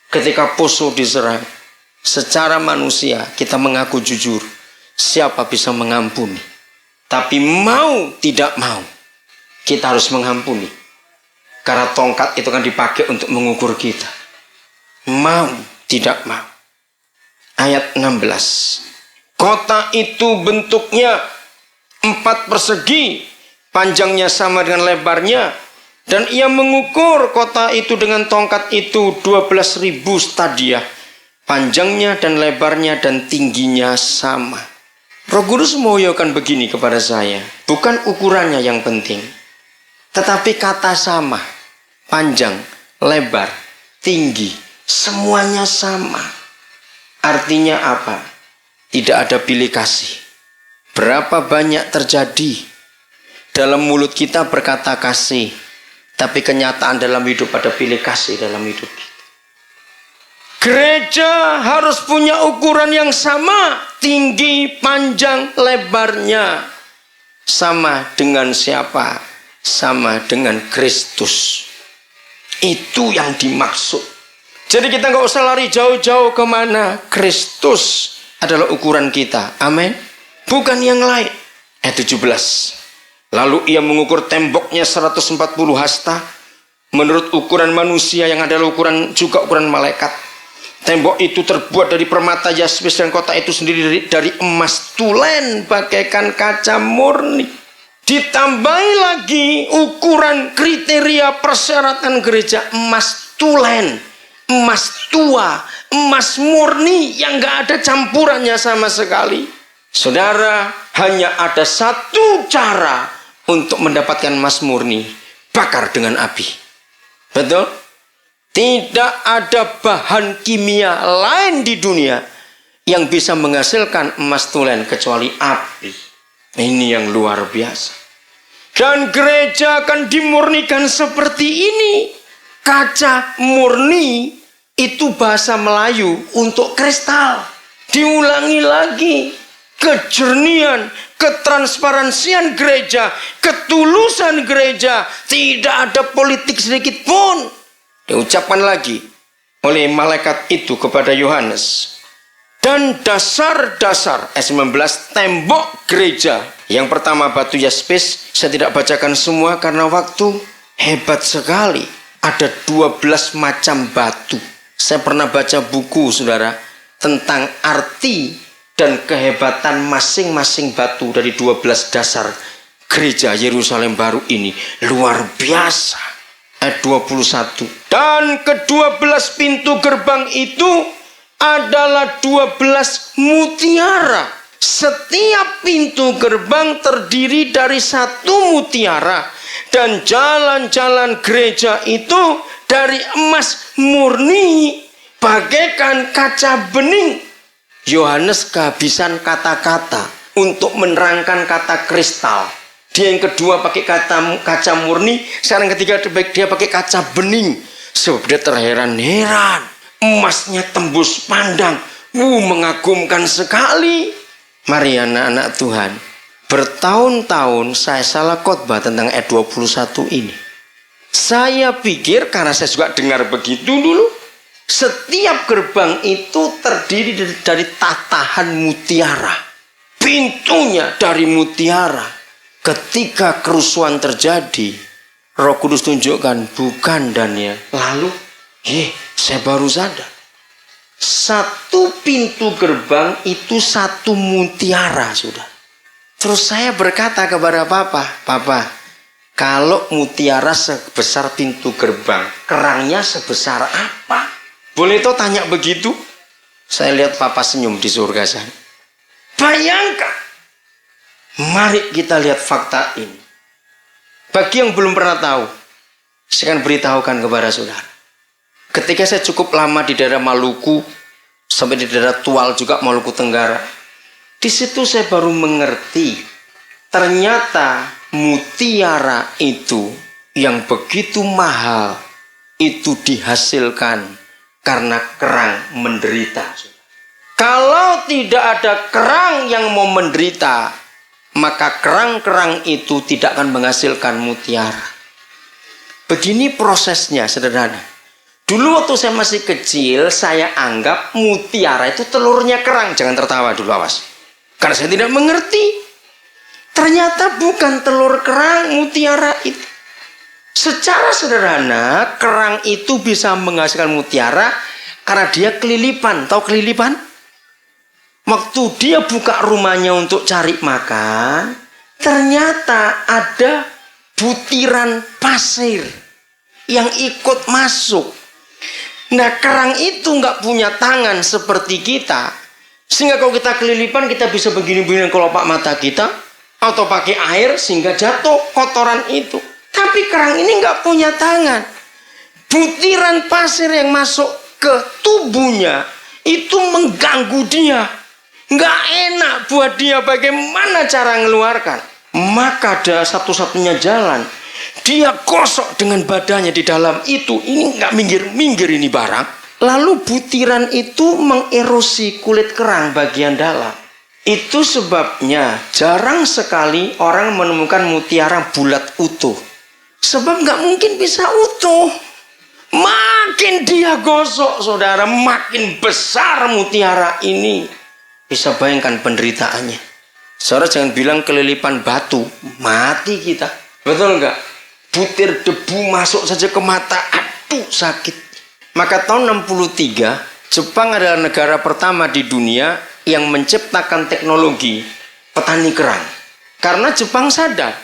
Ketika Poso diserang, secara manusia kita mengaku jujur, siapa bisa mengampuni? Tapi mau tidak mau, kita harus mengampuni. Karena tongkat itu kan dipakai untuk mengukur kita. Mau tidak mau. Ayat 16. Kota itu bentuknya 4 persegi, panjangnya sama dengan lebarnya. Dan ia mengukur kota itu dengan tongkat itu 12.000 stadia. Panjangnya dan lebarnya dan tingginya sama. Roh Kudus menguyokan begini kepada saya. Bukan ukurannya yang penting, tetapi kata sama. Panjang, lebar, tinggi, semuanya sama. Artinya apa? Tidak ada pilih kasih. Berapa banyak terjadi dalam mulut kita berkata kasih, tapi kenyataan dalam hidup ada pilih kasih dalam hidup kita. Gereja harus punya ukuran yang sama, tinggi, panjang, lebarnya. Sama dengan siapa? Sama dengan Kristus. Itu yang dimaksud. Jadi kita nggak usah lari jauh-jauh kemana. Kristus adalah ukuran kita. Amin. Bukan yang lain. Ayat 17. Lalu ia mengukur temboknya 140 hasta. Menurut ukuran manusia yang adalah ukuran juga ukuran malaikat. Tembok itu terbuat dari permata yaspis dan kota itu sendiri dari emas tulen bagaikan kaca murni. Ditambahi lagi ukuran kriteria persyaratan gereja emas tulen, emas tua, emas murni yang gak ada campurannya sama sekali. Saudara, hanya ada satu cara untuk mendapatkan emas murni, bakar dengan api. Betul? Tidak ada bahan kimia lain di dunia yang bisa menghasilkan emas tulen kecuali api. Ini yang luar biasa. Dan gereja akan dimurnikan seperti ini. Kaca murni itu bahasa Melayu untuk kristal. Diulangi lagi. Kejernihan, ketransparansian gereja, ketulusan gereja. Tidak ada politik sedikit pun. Diucapkan lagi oleh malaikat itu kepada Yohanes. Dan dasar-dasar, ayat 19, tembok gereja. Yang pertama batu yaspis. Saya tidak bacakan semua karena waktu. Hebat sekali. Ada 12 macam batu. Saya pernah baca buku, saudara, tentang arti dan kehebatan masing-masing batu dari 12 dasar gereja Yerusalem baru ini. Luar biasa. Ayat 21. Dan ke-12 pintu gerbang itu adalah 12 mutiara. Setiap pintu gerbang terdiri dari 1 mutiara. Dan jalan-jalan gereja itu dari emas murni bagaikan kaca bening. Yohanes kehabisan kata-kata untuk menerangkan kata kristal. Dia yang kedua pakai kaca murni, sekarang ketiga dia pakai kaca bening. Sebab dia terheran-heran, emasnya tembus pandang, mengagumkan sekali. Mari anak-anak Tuhan, bertahun-tahun saya salah khotbah tentang ayat 21 ini. Saya pikir, karena saya juga dengar begitu dulu, setiap gerbang itu terdiri dari tatahan mutiara. Pintunya dari mutiara. Ketika kerusuhan terjadi, Roh Kudus tunjukkan, bukan Daniel. Lalu, saya baru sadar. Satu pintu gerbang itu satu mutiara, sudah. Terus saya berkata kepada Papa, kalau mutiara sebesar pintu gerbang, kerangnya sebesar apa? Boleh toh tanya begitu? Saya lihat Papa senyum di surga sana. Bayangkan. Mari kita lihat fakta ini. Bagi yang belum pernah tahu, saya akan beritahukan kepada saudara. Ketika saya cukup lama di daerah Maluku, sampai di daerah Tual juga Maluku Tenggara, di situ saya baru mengerti, ternyata mutiara itu yang begitu mahal, itu dihasilkan karena kerang menderita. Kalau tidak ada kerang yang mau menderita, maka kerang-kerang itu tidak akan menghasilkan mutiara. Begini prosesnya, sederhana. Dulu waktu saya masih kecil, saya anggap mutiara itu telurnya kerang. Jangan tertawa dulu, awas. Karena saya tidak mengerti. Ternyata bukan telur kerang mutiara itu. Secara sederhana, kerang itu bisa menghasilkan mutiara karena dia kelilipan. Tahu kelilipan? Waktu dia buka rumahnya untuk cari makan, ternyata ada butiran pasir yang ikut masuk. Nah, kerang itu nggak punya tangan seperti kita, sehingga kalau kita kelilipan kita bisa begini-begini kelopak mata kita, atau pakai air sehingga jatuh kotoran itu. Tapi kerang ini nggak punya tangan. Butiran pasir yang masuk ke tubuhnya itu mengganggu dia. Nggak enak buat dia, bagaimana cara mengeluarkan. Maka ada satu-satunya jalan, dia gosok dengan badannya di dalam itu. Ini nggak minggir-minggir ini barang. Lalu butiran itu mengerosi kulit kerang bagian dalam. Itu sebabnya jarang sekali orang menemukan mutiara bulat utuh. Sebab nggak mungkin bisa utuh. Makin dia gosok, saudara, makin besar mutiara ini. Bisa bayangkan penderitaannya. Saudara jangan bilang kelilipan batu, mati kita. Betul enggak? Butir debu masuk saja ke mata, aduh sakit. Maka tahun 63, Jepang adalah negara pertama di dunia yang menciptakan teknologi petani kerang. Karena Jepang sadar,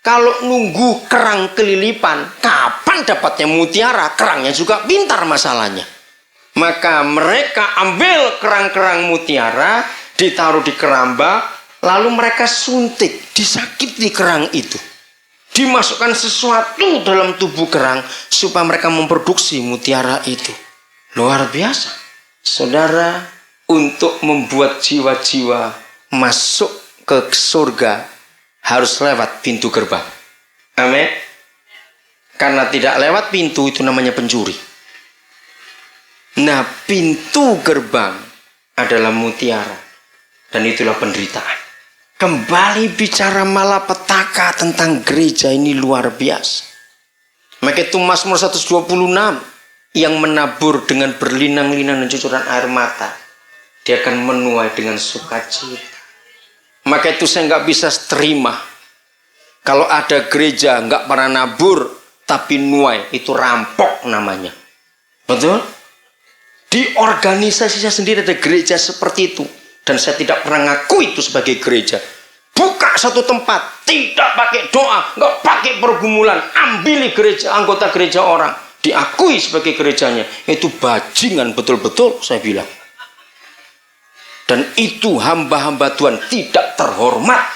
kalau nunggu kerang kelilipan, kapan dapatnya mutiara? Kerangnya juga pintar masalahnya. Maka mereka ambil kerang-kerang mutiara, ditaruh di keramba, lalu mereka suntik, disakiti kerang itu. Dimasukkan sesuatu dalam tubuh kerang supaya mereka memproduksi mutiara itu. Luar biasa. Saudara, untuk membuat jiwa-jiwa masuk ke surga harus lewat pintu gerbang. Amin. Karena tidak lewat pintu itu namanya pencuri. Nah, pintu gerbang adalah mutiara. Dan itulah penderitaan. Kembali bicara malapetaka tentang gereja ini luar biasa. Maka itu Mazmur 126 yang menabur dengan berlinang-linang dan cucuran air mata, dia akan menuai dengan sukacita. Maka itu saya nggak bisa terima kalau ada gereja nggak pernah nabur tapi nuai, itu rampok namanya. Betul? Di organisasi saya sendiri ada gereja seperti itu. Dan saya tidak pernah ngaku itu sebagai gereja. Buka satu tempat, tidak pakai doa, nggak pakai pergumulan, ambili gereja, anggota gereja orang, diakui sebagai gerejanya. Itu bajingan betul-betul, saya bilang. Dan itu hamba-hamba Tuhan tidak terhormat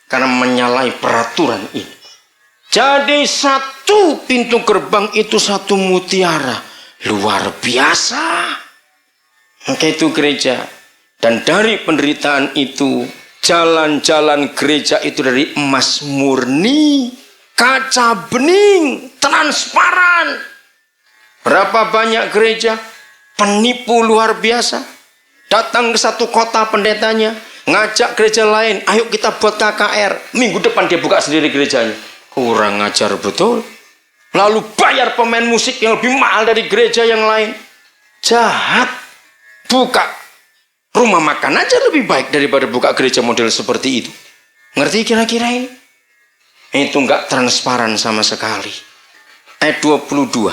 karena menyalahi peraturan ini. Jadi satu pintu gerbang itu satu mutiara. Luar biasa. Maka itu gereja. Dan dari penderitaan itu, jalan-jalan gereja itu dari emas murni, kaca bening, transparan. Berapa banyak gereja penipu luar biasa. Datang ke satu kota pendetanya, ngajak gereja lain, ayo kita buat KKR. Minggu depan dia buka sendiri gerejanya. Kurang ajar betul. Lalu bayar pemain musik yang lebih mahal dari gereja yang lain. Jahat. Buka rumah makan aja lebih baik daripada buka gereja model seperti itu. Ngerti kira-kira ini? Itu enggak transparan sama sekali. Ayat 22.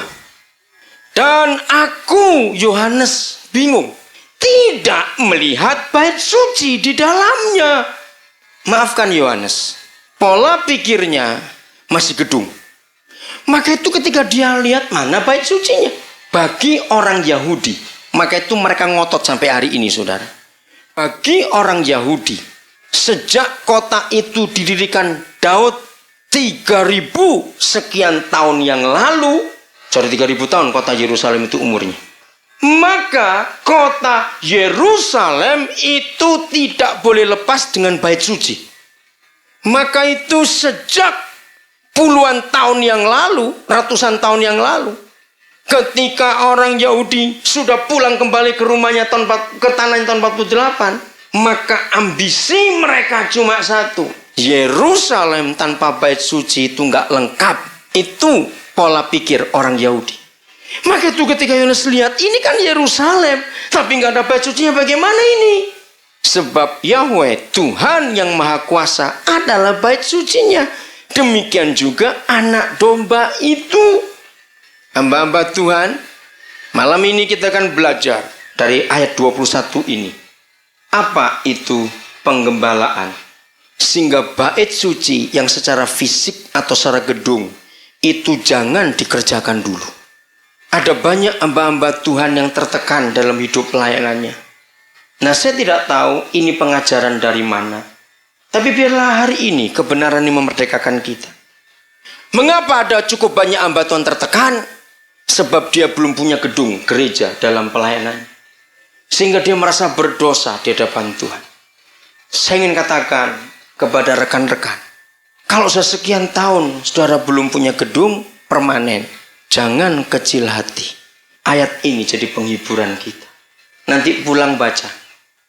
Dan aku, Yohanes, bingung. Tidak melihat bait suci di dalamnya. Maafkan Yohanes. Pola pikirnya masih gedung. Maka itu ketika dia lihat mana bait sucinya. Bagi orang Yahudi. Maka itu mereka ngotot sampai hari ini saudara. Bagi orang Yahudi. Sejak kota itu didirikan Daud 3000 sekian tahun yang lalu. Sorry 3000 tahun kota Yerusalem itu umurnya. Maka kota Yerusalem itu tidak boleh lepas dengan bait suci. Maka itu sejak puluhan tahun yang lalu, ratusan tahun yang lalu, ketika orang Yahudi sudah pulang kembali ke rumahnya ke tanahnya tahun 48, maka ambisi mereka cuma satu. Yerusalem tanpa bait suci itu nggak lengkap. Itu pola pikir orang Yahudi. Maka itu ketika Yohanes lihat, ini kan Yerusalem, tapi nggak ada bait sucinya, bagaimana ini? Sebab Yahweh, Tuhan yang Maha Kuasa adalah bait sucinya. Demikian juga anak domba itu. Hamba-hamba Tuhan, malam ini kita akan belajar dari ayat 21 ini. Apa itu penggembalaan? Sehingga bait suci yang secara fisik atau secara gedung itu jangan dikerjakan dulu. Ada banyak hamba-hamba Tuhan yang tertekan dalam hidup pelayanannya. Nah, saya tidak tahu ini pengajaran dari mana. Tapi biarlah hari ini kebenaran ini memerdekakan kita. Mengapa ada cukup banyak hamba Tuhan tertekan? Sebab dia belum punya gedung gereja dalam pelayanan. Sehingga dia merasa berdosa di hadapan Tuhan. Saya ingin katakan kepada rekan-rekan. Kalau sudah sekian tahun saudara belum punya gedung permanen. Jangan kecil hati. Ayat ini jadi penghiburan kita. Nanti pulang baca.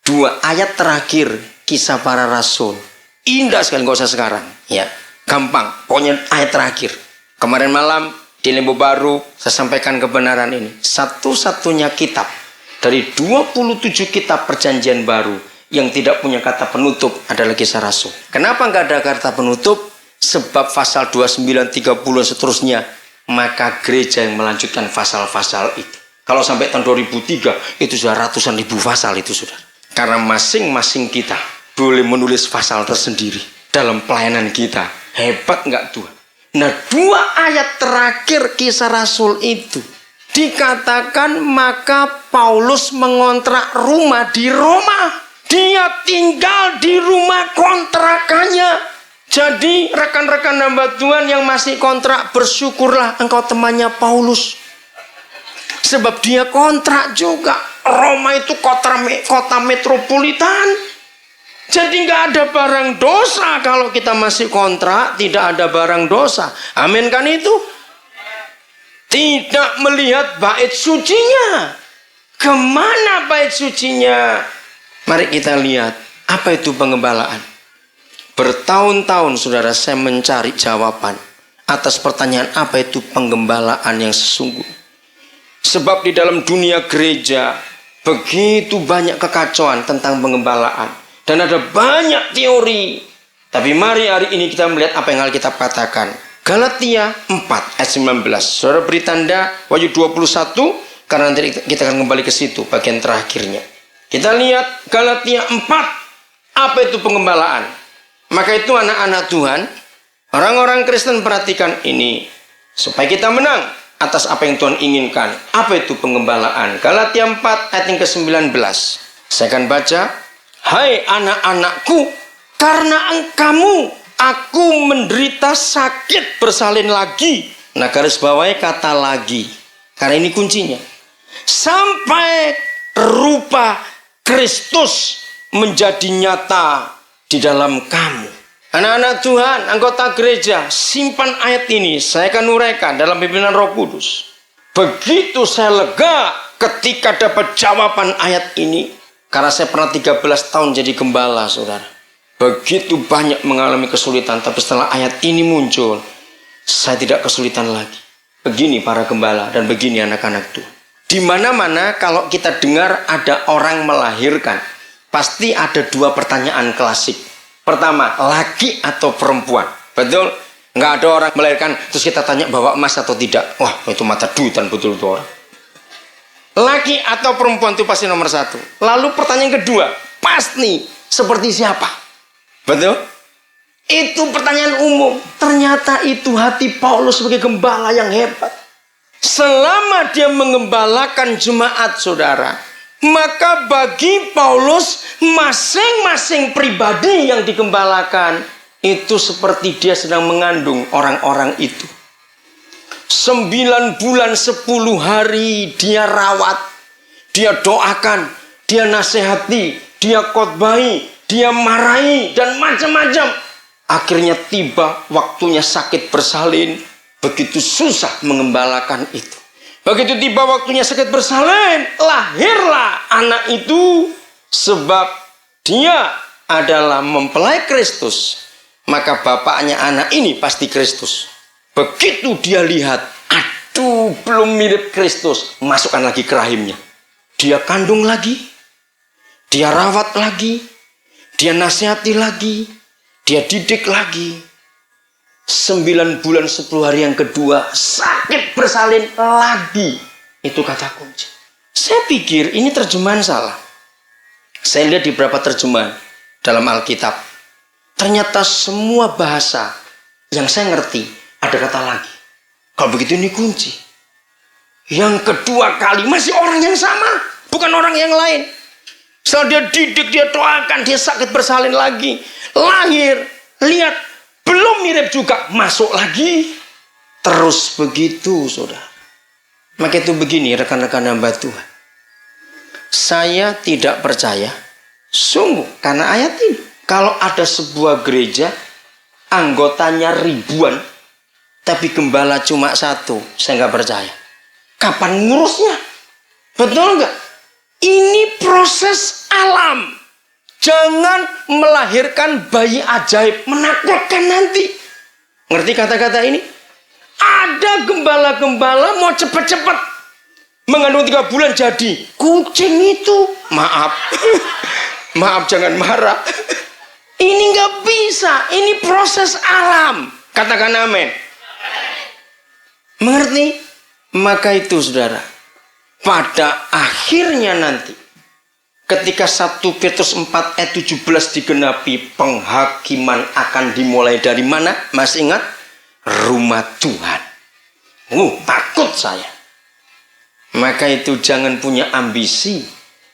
2 ayat terakhir Kisah Para Rasul. Indah sekali, gak usah sekarang. Ya, gampang. Pokoknya ayat terakhir. Kemarin malam di Lembu Baru saya sampaikan kebenaran ini. Satu-satunya kitab dari 27 kitab Perjanjian Baru yang tidak punya kata penutup adalah Kisah Rasul. Kenapa nggak ada kata penutup? Sebab pasal 29, 30 dan seterusnya. Maka gereja yang melanjutkan pasal-pasal itu. Kalau sampai tahun 2003 itu sudah ratusan ribu pasal itu sudah. Karena masing-masing kita boleh menulis pasal tersendiri dalam pelayanan kita. Hebat nggak Tuhan? Nah, 2 ayat terakhir Kisah Rasul itu dikatakan maka Paulus mengontrak rumah di Roma. Dia tinggal di rumah kontrakannya. Jadi rekan-rekan hamba Tuhan yang masih kontrak, bersyukurlah engkau temannya Paulus. Sebab dia kontrak juga. Roma itu kota metropolitan. Jadi nggak ada barang dosa kalau kita masih kontrak, tidak ada barang dosa. Amin kan itu? Tidak melihat bait sucinya. Kemana bait sucinya? Mari kita lihat apa itu penggembalaan. Bertahun-tahun saudara saya mencari jawaban atas pertanyaan apa itu penggembalaan yang sesungguhnya. Sebab di dalam dunia gereja begitu banyak kekacauan tentang penggembalaan. Dan ada banyak teori. Tapi mari hari ini kita melihat apa yang Alkitab katakan. Galatia 4 ayat 19. Saudara beri tanda Wahyu 21. Karena nanti kita akan kembali ke situ bagian terakhirnya. Kita lihat Galatia 4. Apa itu penggembalaan? Maka itu anak-anak Tuhan. Orang-orang Kristen perhatikan ini. Supaya kita menang atas apa yang Tuhan inginkan. Apa itu penggembalaan? Galatia 4 ayat yang ke-19. Saya akan baca. Hai anak-anakku, karena engkamu aku menderita sakit bersalin lagi. Nah, garis bawahnya kata lagi. Karena ini kuncinya. Sampai rupa Kristus menjadi nyata di dalam kamu. Anak-anak Tuhan, anggota gereja, simpan ayat ini. Saya akan uraikan dalam pimpinan Roh Kudus. Begitu saya lega ketika dapat jawaban ayat ini. Karena saya pernah 13 tahun jadi gembala, saudara. Begitu banyak mengalami kesulitan. Tapi setelah ayat ini muncul, saya tidak kesulitan lagi. Begini para gembala dan begini anak-anak Tuhan. Di mana-mana kalau kita dengar ada orang melahirkan, pasti ada dua pertanyaan klasik. Pertama, laki atau perempuan? Betul? Nggak ada orang melahirkan terus kita tanya bawa emas atau tidak. Wah, itu mata duitan betul itu orang. Laki atau perempuan itu pasti nomor satu. Lalu pertanyaan kedua, pasti seperti siapa? Betul? Itu pertanyaan umum. Ternyata itu hati Paulus sebagai gembala yang hebat. Selama dia mengembalakan jemaat, saudara, maka bagi Paulus masing-masing pribadi yang digembalakan itu seperti dia sedang mengandung orang-orang itu. 9 bulan 10 hari dia rawat, dia doakan, dia nasihati, dia khotbahi, dia marahi dan macam-macam. Akhirnya tiba waktunya sakit bersalin, begitu susah mengembalakan itu. Begitu tiba waktunya sakit bersalin, lahirlah anak itu. Sebab dia adalah mempelai Kristus, maka bapaknya anak ini pasti Kristus. Begitu dia lihat, aduh belum mirip Kristus, masukkan lagi ke rahimnya. Dia kandung lagi, dia rawat lagi, dia nasihati lagi, dia didik lagi. 9 bulan 10 hari yang kedua sakit bersalin lagi. Itu kata kunci. Saya pikir ini terjemahan salah. Saya lihat di beberapa terjemahan dalam Alkitab, ternyata semua bahasa yang saya ngerti ada kata lagi. Kalau begitu ini kunci. Yang kedua kali masih orang yang sama, bukan orang yang lain. Setelah dia didik, dia doakan, dia sakit bersalin lagi, lahir, lihat belum mirip juga, masuk lagi. Terus begitu, saudara. Maka itu begini, rekan-rekan hamba Tuhan. Saya tidak percaya, sungguh, karena ayat ini. Kalau ada sebuah gereja, anggotanya ribuan, tapi gembala cuma satu, saya nggak percaya. Kapan ngurusnya? Betul nggak? Ini proses alam. Jangan melahirkan bayi ajaib, menakutkan nanti. Ngerti kata-kata ini? Ada gembala-gembala mau cepat-cepat mengandung 3 bulan jadi kucing itu. Maaf. Maaf, jangan marah. Ini nggak bisa. Ini proses alam. Katakan amin. Mengerti? Maka itu saudara, pada akhirnya nanti ketika 1 Petrus 4 ayat 17 digenapi, penghakiman akan dimulai dari mana? Masih ingat? Rumah Tuhan. Takut saya. Maka itu jangan punya ambisi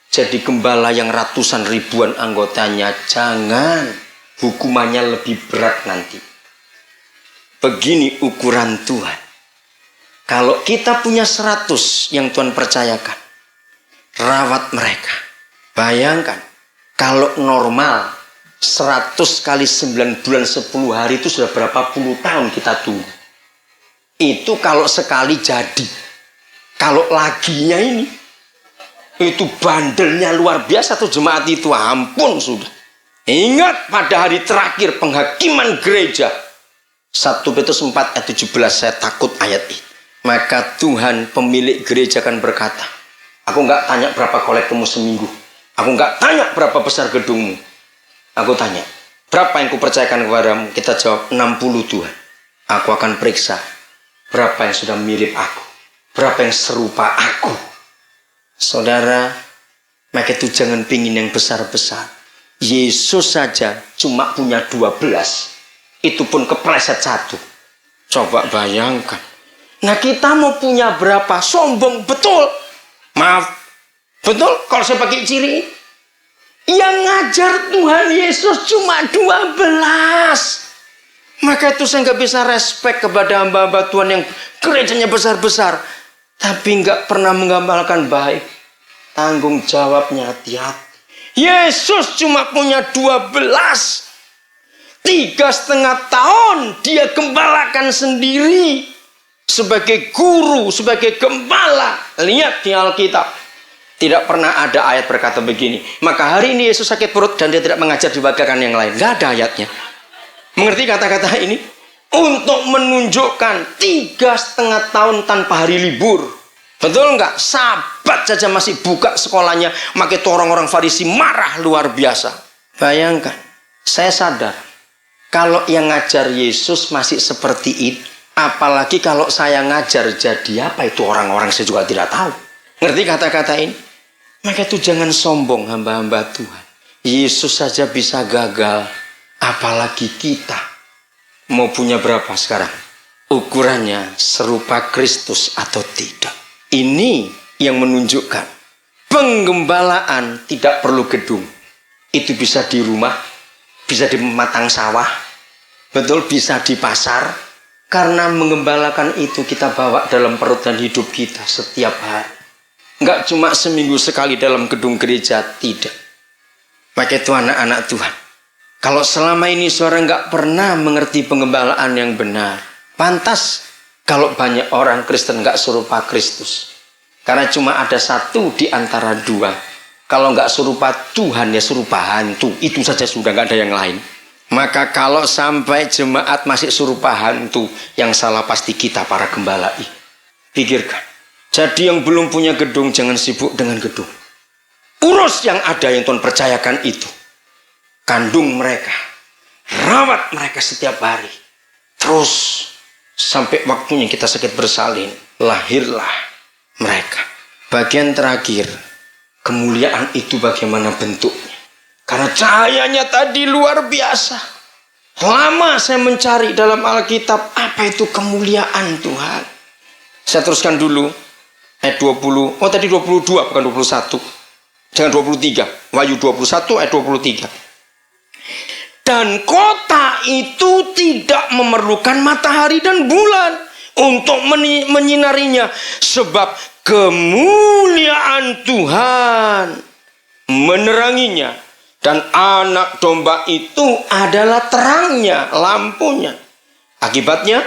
jadi gembala yang ratusan ribuan anggotanya. Jangan. Hukumannya lebih berat nanti. Begini ukuran Tuhan. Kalau kita punya 100 yang Tuhan percayakan, rawat mereka. Bayangkan, kalau normal 100 kali 9 bulan 10 hari itu sudah berapa puluh tahun kita tunggu. Itu kalau sekali jadi. Kalau laginya ini, itu bandelnya luar biasa tuh jemaat itu, ampun sudah. Ingat pada hari terakhir penghakiman gereja, 1 Petrus 4 ayat 17, saya takut ayat ini. Maka Tuhan pemilik gereja akan berkata, aku nggak tanya berapa kolektormu seminggu. Aku nggak tanya berapa besar gedungmu. Aku tanya, berapa yang kupercayakan kepadamu? Kita jawab, 60 Tuhan. Aku akan periksa, berapa yang sudah mirip aku? Berapa yang serupa aku? Saudara, maka itu jangan pingin yang besar-besar. Yesus saja cuma punya 12. Itu pun kepleset 1. Coba bayangkan. Nah kita mau punya berapa? Sombong, betul. Maaf, betul kalau saya pakai ciri. Yang ngajar Tuhan Yesus cuma 12. Maka itu saya nggak bisa respect kepada hamba-hamba Tuhan yang gerejanya besar-besar. Tapi nggak pernah menggambarkan baik. Tanggung jawabnya hati-hati. Yesus cuma punya 12. 3,5 tahun dia gembalakan sendiri. Sebagai guru, sebagai gembala. Lihat di Alkitab. Tidak pernah ada ayat berkata begini. Maka hari ini Yesus sakit perut dan dia tidak mengajar di bagian yang lain. Gak ada ayatnya. Mengerti kata-kata ini? Untuk menunjukkan 3,5 tahun tanpa hari libur. Betul nggak? Sabat saja masih buka sekolahnya. Maka itu orang-orang Farisi marah luar biasa. Bayangkan. Saya sadar. Kalau yang ngajar Yesus masih seperti itu. Apalagi kalau saya ngajar jadi apa itu orang-orang saya juga tidak tahu. Ngerti kata-kata ini? Maka itu jangan sombong hamba-hamba Tuhan. Yesus saja bisa gagal. Apalagi kita. Mau punya berapa sekarang? Ukurannya serupa Kristus atau tidak. Ini yang menunjukkan. Penggembalaan tidak perlu gedung. Itu bisa di rumah. Bisa di matang sawah. Betul, bisa di pasar. Karena mengembalakan itu kita bawa dalam perut dan hidup kita setiap hari. Enggak cuma seminggu sekali dalam gedung gereja, tidak. Maka itu anak-anak Tuhan. Kalau selama ini saudara enggak pernah mengerti penggembalaan yang benar, pantas kalau banyak orang Kristen enggak serupa Kristus. Karena cuma ada satu di antara dua. Kalau enggak serupa Tuhan ya serupa hantu. Itu saja sudah enggak ada yang lain. Maka kalau sampai jemaat masih serupa hantu, yang salah pasti kita para gembala ini. Pikirkan. Jadi yang belum punya gedung jangan sibuk dengan gedung. Urus yang ada yang Tuhan percayakan itu. Kandung mereka. Rawat mereka setiap hari. Terus sampai waktunya kita sakit bersalin. Lahirlah mereka. Bagian terakhir. Kemuliaan itu bagaimana bentuknya. Karena cahayanya tadi luar biasa. Lama saya mencari dalam Alkitab. Apa itu kemuliaan Tuhan. Saya teruskan dulu. Ayat 20, tadi 22 bukan 21. Jangan 23. Wahyu 21 ayat 23. Dan kota itu tidak memerlukan matahari dan bulan untuk menyinarinya. Sebab kemuliaan Tuhan meneranginya. Dan anak domba itu adalah terangnya, lampunya. Akibatnya,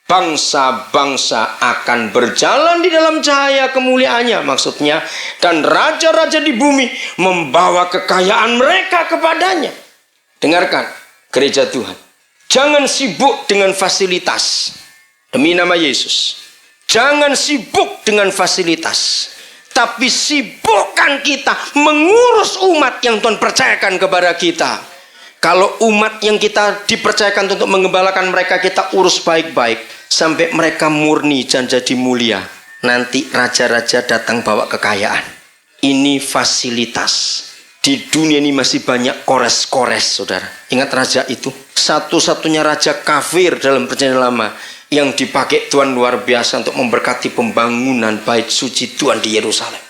bangsa-bangsa akan berjalan di dalam cahaya kemuliaannya, maksudnya, dan raja-raja di bumi membawa kekayaan mereka kepadanya. Dengarkan, gereja Tuhan, jangan sibuk dengan fasilitas demi nama Yesus. Jangan sibuk dengan fasilitas, tapi sibukkan kita mengurus umat yang Tuhan percayakan kepada kita. Kalau umat yang kita dipercayakan untuk mengembalakan mereka, kita urus baik-baik. Sampai mereka murni dan jadi mulia. Nanti raja-raja datang bawa kekayaan. Ini fasilitas. Di dunia ini masih banyak kores-kores, saudara. Ingat raja itu? Satu-satunya raja kafir dalam perjanjian lama. Yang dipakai Tuhan luar biasa untuk memberkati pembangunan bait suci Tuhan di Yerusalem.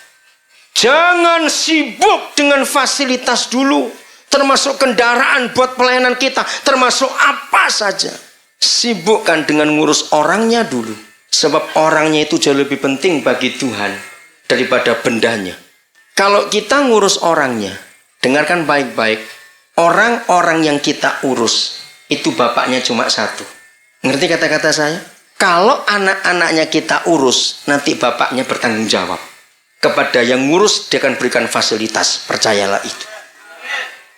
Jangan sibuk dengan fasilitas dulu. Termasuk kendaraan buat pelayanan kita. Termasuk apa saja. Sibukkan dengan ngurus orangnya dulu. Sebab orangnya itu jauh lebih penting bagi Tuhan daripada bendanya. Kalau kita ngurus orangnya, dengarkan baik-baik. Orang-orang yang kita urus, itu bapaknya cuma satu. Ngerti kata-kata saya? Kalau anak-anaknya kita urus, nanti bapaknya bertanggung jawab. Kepada yang ngurus, dia akan berikan fasilitas. Percayalah itu.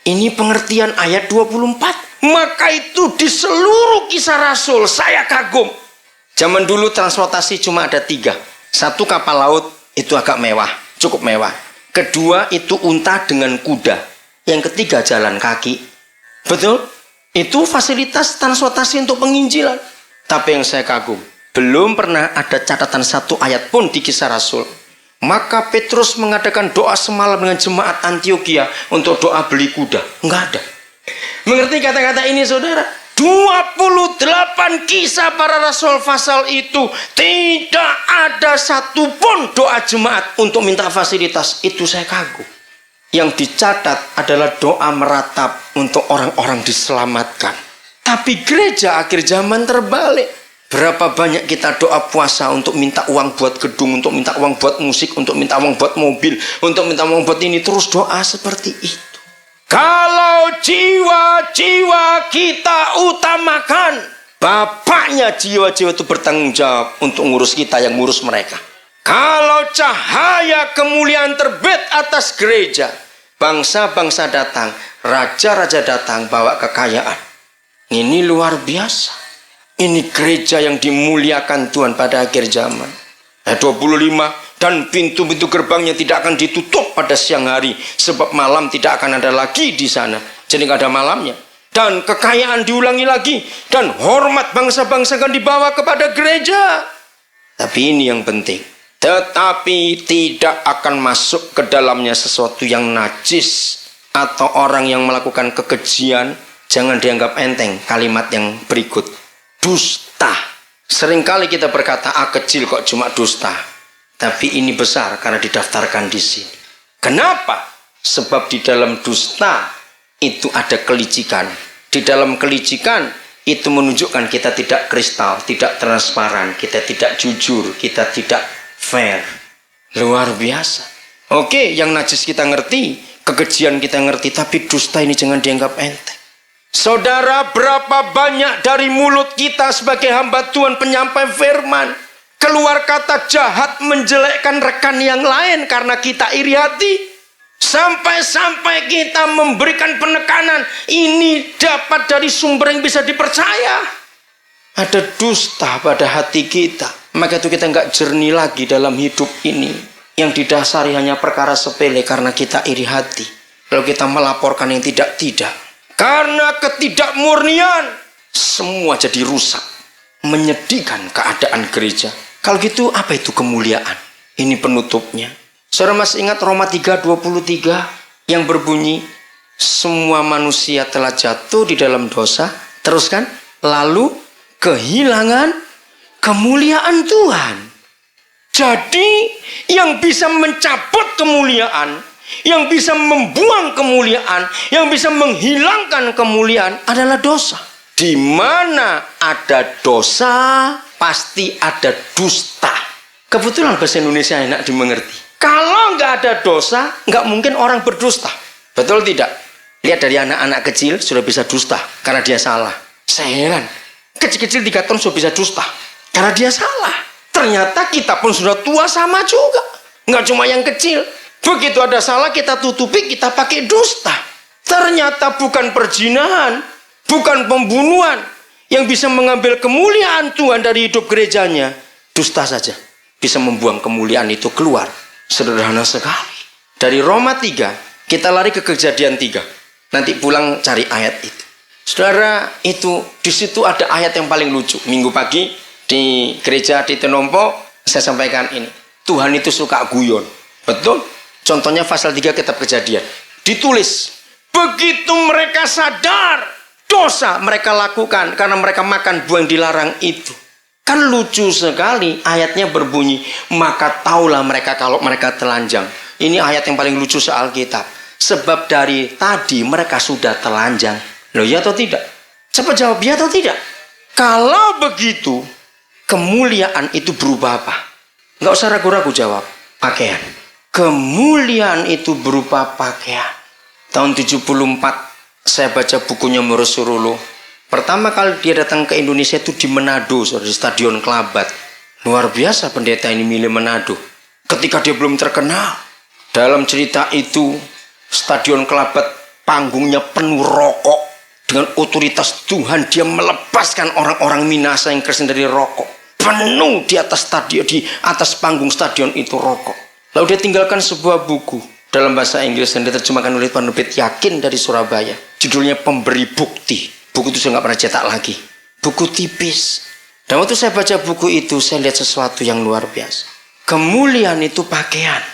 Ini pengertian ayat 24. Maka itu di seluruh kisah Rasul saya kagum. Zaman dulu transportasi cuma ada 3. Satu kapal laut, itu agak mewah, cukup mewah. Kedua itu unta dengan kuda. Yang ketiga jalan kaki. Betul? Itu fasilitas transportasi untuk penginjilan. Tapi yang saya kagum, belum pernah ada catatan satu ayat pun di kisah Rasul. Maka Petrus mengadakan doa semalam dengan jemaat Antioquia untuk doa beli kuda. Enggak ada. Mengerti kata-kata ini saudara? 28 kisah para rasul pasal itu tidak ada satupun doa jemaat untuk minta fasilitas. Itu saya kagum. Yang dicatat adalah doa meratap untuk orang-orang diselamatkan. Tapi gereja akhir zaman terbalik. Berapa banyak kita doa puasa untuk minta uang buat gedung, untuk minta uang buat musik, untuk minta uang buat mobil, untuk minta uang buat ini, terus doa seperti itu. Kalau jiwa-jiwa kita utamakan, bapaknya jiwa-jiwa itu bertanggung jawab untuk ngurus kita yang ngurus mereka. Kalau cahaya kemuliaan terbit atas gereja, bangsa-bangsa datang, raja-raja datang bawa kekayaan. Ini luar biasa. Ini gereja yang dimuliakan Tuhan pada akhir zaman. Ayat 25, dan pintu-pintu gerbangnya tidak akan ditutup pada siang hari, sebab malam tidak akan ada lagi di sana. Jadi nggak ada malamnya. Dan kekayaan diulangi lagi, dan hormat bangsa-bangsa akan dibawa kepada gereja. Tapi ini yang penting. Tetapi tidak akan masuk ke dalamnya sesuatu yang najis atau orang yang melakukan kekejian. Jangan dianggap enteng kalimat yang berikut. Dusta. Seringkali kita berkata, kecil kok cuma dusta. Tapi ini besar karena didaftarkan di sini. Kenapa? Sebab di dalam dusta itu ada kelicikan. Di dalam kelicikan itu menunjukkan kita tidak kristal, tidak transparan, kita tidak jujur, kita tidak fair. Luar biasa. Oke, yang najis kita ngerti, kekejian kita ngerti, tapi dusta ini jangan dianggap enteng. Saudara, berapa banyak dari mulut kita sebagai hamba Tuhan penyampai firman keluar kata jahat menjelekkan rekan yang lain karena kita iri hati. Sampai-sampai kita memberikan penekanan ini dapat dari sumber yang bisa dipercaya. Ada dusta pada hati kita, maka itu kita nggak jernih lagi dalam hidup ini yang didasari hanya perkara sepele karena kita iri hati. Lalu kita melaporkan yang tidak-tidak. Karena ketidakmurnian, semua jadi rusak. Menyedihkan keadaan gereja. Kalau gitu, apa itu kemuliaan? Ini penutupnya. Saudara masih ingat Roma 3:23 yang berbunyi, semua manusia telah jatuh di dalam dosa. Teruskan, lalu kehilangan kemuliaan Tuhan. Jadi, yang bisa mencabut kemuliaan, yang bisa membuang kemuliaan, yang bisa menghilangkan kemuliaan adalah dosa. Di mana ada dosa, pasti ada dusta. Kebetulan bahasa Indonesia enak dimengerti. Kalau nggak ada dosa, nggak mungkin orang berdusta. Betul tidak? Lihat dari anak-anak kecil sudah bisa dusta karena dia salah. Saya heran, kecil-kecil 3 tahun sudah bisa dusta karena dia salah. Ternyata kita pun sudah tua sama juga. Nggak cuma yang kecil. Begitu ada salah kita tutupi, kita pakai dusta. Ternyata bukan perzinahan, bukan pembunuhan yang bisa mengambil kemuliaan Tuhan dari hidup gerejanya. Dusta saja bisa membuang kemuliaan itu keluar. Sederhana sekali. Dari Roma 3 kita lari ke Kejadian 3. Nanti pulang cari ayat itu. Saudara, itu di situ ada ayat yang paling lucu. Minggu pagi di gereja di Tenompo saya sampaikan ini. Tuhan itu suka guyon. Betul? Contohnya pasal 3 kitab Kejadian. Ditulis, begitu mereka sadar dosa mereka lakukan karena mereka makan buah yang dilarang itu. Kan lucu sekali ayatnya berbunyi, maka taulah mereka kalau mereka telanjang. Ini ayat yang paling lucu se-Alkitab. Sebab dari tadi mereka sudah telanjang. Loh, ya atau tidak? Coba jawab ya atau tidak? Kalau begitu, kemuliaan itu berubah apa? Nggak usah ragu-ragu jawab. Pakaian. Kemuliaan itu berupa pakaian. Tahun 74 saya baca bukunya Merusurulu. Pertama kali dia datang ke Indonesia itu di Manado, di Stadion Kelabat. Luar biasa pendeta ini milih Manado. Ketika dia belum terkenal. Dalam cerita itu Stadion Kelabat panggungnya penuh rokok. Dengan otoritas Tuhan dia melepaskan orang-orang Minasa yang Kristen dari rokok. Penuh di atas stadion, di atas panggung stadion itu rokok. Lalu dia tinggalkan sebuah buku dalam bahasa Inggris dan diterjemahkan oleh penerbit Yakin dari Surabaya. Judulnya Pemberi Bukti. Buku itu saya nggak pernah cetak lagi. Buku tipis. Dan waktu saya baca buku itu, saya lihat sesuatu yang luar biasa. Kemuliaan itu pakaian.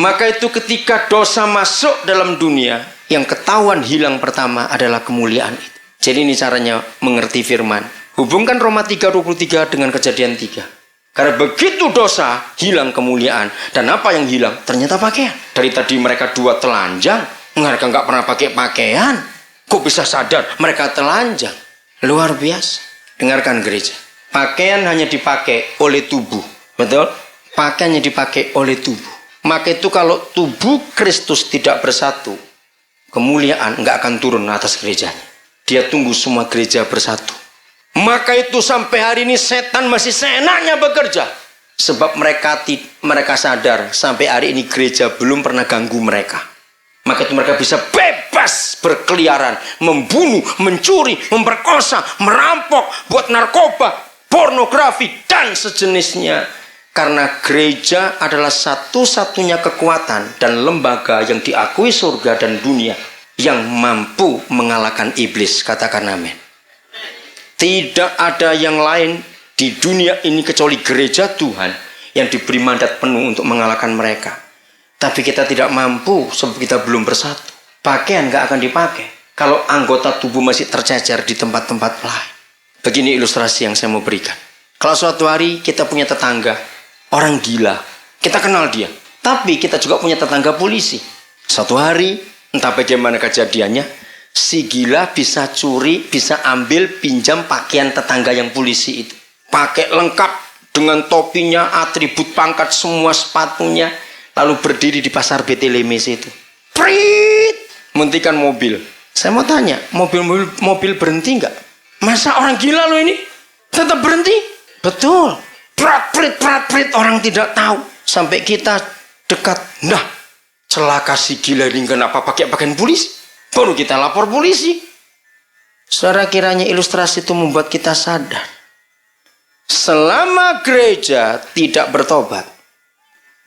Maka itu ketika dosa masuk dalam dunia, yang ketahuan hilang pertama adalah kemuliaan itu. Jadi ini caranya mengerti firman. Hubungkan Roma 3:23 dengan Kejadian 3. Karena begitu dosa, hilang kemuliaan. Dan apa yang hilang? Ternyata pakaian. Dari tadi mereka 2 telanjang, mereka nggak pernah pakai pakaian. Kok bisa sadar mereka telanjang? Luar biasa. Dengarkan gereja. Pakaian hanya dipakai oleh tubuh. Betul? Pakaiannya dipakai oleh tubuh. Maka itu kalau tubuh Kristus tidak bersatu, kemuliaan nggak akan turun atas gerejanya. Dia tunggu semua gereja bersatu. Maka itu sampai hari ini setan masih seenaknya bekerja. Sebab mereka sadar sampai hari ini gereja belum pernah ganggu mereka. Maka itu mereka bisa bebas berkeliaran, membunuh, mencuri, memperkosa, merampok, buat narkoba, pornografi, dan sejenisnya. Karena gereja adalah satu-satunya kekuatan dan lembaga yang diakui surga dan dunia yang mampu mengalahkan iblis. Katakan amin. Tidak ada yang lain di dunia ini kecuali gereja Tuhan yang diberi mandat penuh untuk mengalahkan mereka. Tapi kita tidak mampu sebab kita belum bersatu. Pakaian gak akan dipakai kalau anggota tubuh masih tercecer di tempat-tempat lain. Begini ilustrasi yang saya mau berikan. Kalau suatu hari kita punya tetangga, orang gila, kita kenal dia. Tapi kita juga punya tetangga polisi. Suatu hari, entah bagaimana kejadiannya, si gila bisa curi, bisa ambil, pinjam pakaian tetangga yang polisi itu. Pakai lengkap dengan topinya, atribut pangkat, semua sepatunya. Lalu berdiri di pasar Betelemes itu. Prit! Mentikan mobil. Saya mau tanya, mobil berhenti nggak? Masa orang gila lo ini tetap berhenti? Betul. Prat-prit, orang tidak tahu. Sampai kita dekat. Nah, celaka si gila ini kenapa pakai pakaian polisi? Baru kita lapor polisi. Saudara, kiranya ilustrasi itu membuat kita sadar. Selama gereja tidak bertobat,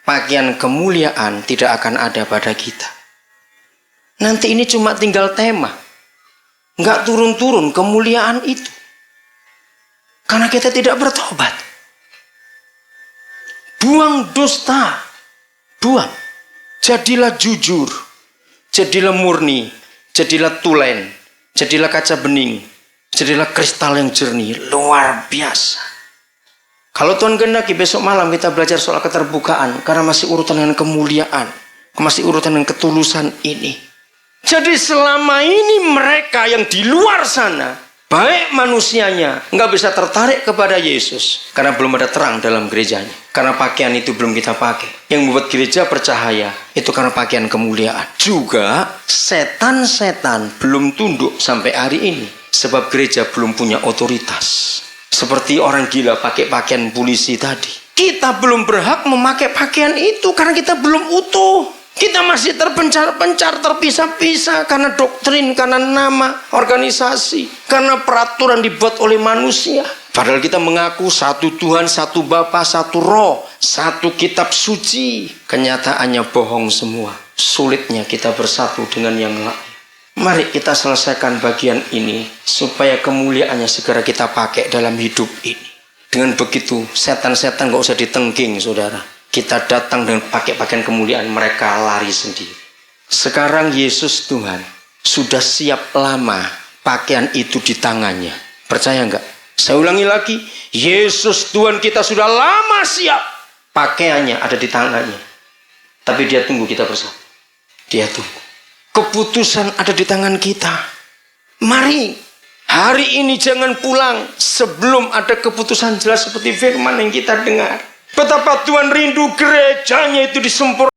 pakaian kemuliaan tidak akan ada pada kita. Nanti ini cuma tinggal tema. Nggak turun-turun kemuliaan itu. Karena kita tidak bertobat. Buang dusta. Buang. Jadilah jujur. Jadilah murni. Jadilah tulen. Jadilah kaca bening. Jadilah kristal yang jernih. Luar biasa. Kalau Tuhan kehendaki besok malam kita belajar soal keterbukaan. Karena masih urutan dengan kemuliaan. Masih urutan dengan ketulusan ini. Jadi selama ini mereka yang di luar sana, baik manusianya, nggak bisa tertarik kepada Yesus. Karena belum ada terang dalam gerejanya. Karena pakaian itu belum kita pakai. Yang membuat gereja bercahaya, itu karena pakaian kemuliaan. Juga setan-setan belum tunduk sampai hari ini. Sebab gereja belum punya otoritas. Seperti orang gila pakai pakaian polisi tadi. Kita belum berhak memakai pakaian itu karena kita belum utuh. Kita masih terpencar-pencar, terpisah-pisah karena doktrin, karena nama organisasi, karena peraturan dibuat oleh manusia. Padahal kita mengaku satu Tuhan, satu Bapa, satu Roh, satu kitab suci. Kenyataannya bohong semua. Sulitnya kita bersatu dengan yang lain. Mari kita selesaikan bagian ini supaya kemuliaannya segera kita pakai dalam hidup ini. Dengan begitu setan-setan gak usah ditengking, saudara. Kita datang dengan pakai pakaian kemuliaan, mereka lari sendiri. Sekarang Yesus Tuhan sudah siap lama pakaian itu di tangannya. Percaya enggak? Saya ulangi lagi, Yesus Tuhan kita sudah lama siap. Pakaiannya ada di tangannya. Tapi dia tunggu kita bersama. Dia tunggu. Keputusan ada di tangan kita. Mari, hari ini jangan pulang sebelum ada keputusan jelas seperti firman yang kita dengar. Betapa Tuhan rindu gerejanya itu disempurnakan.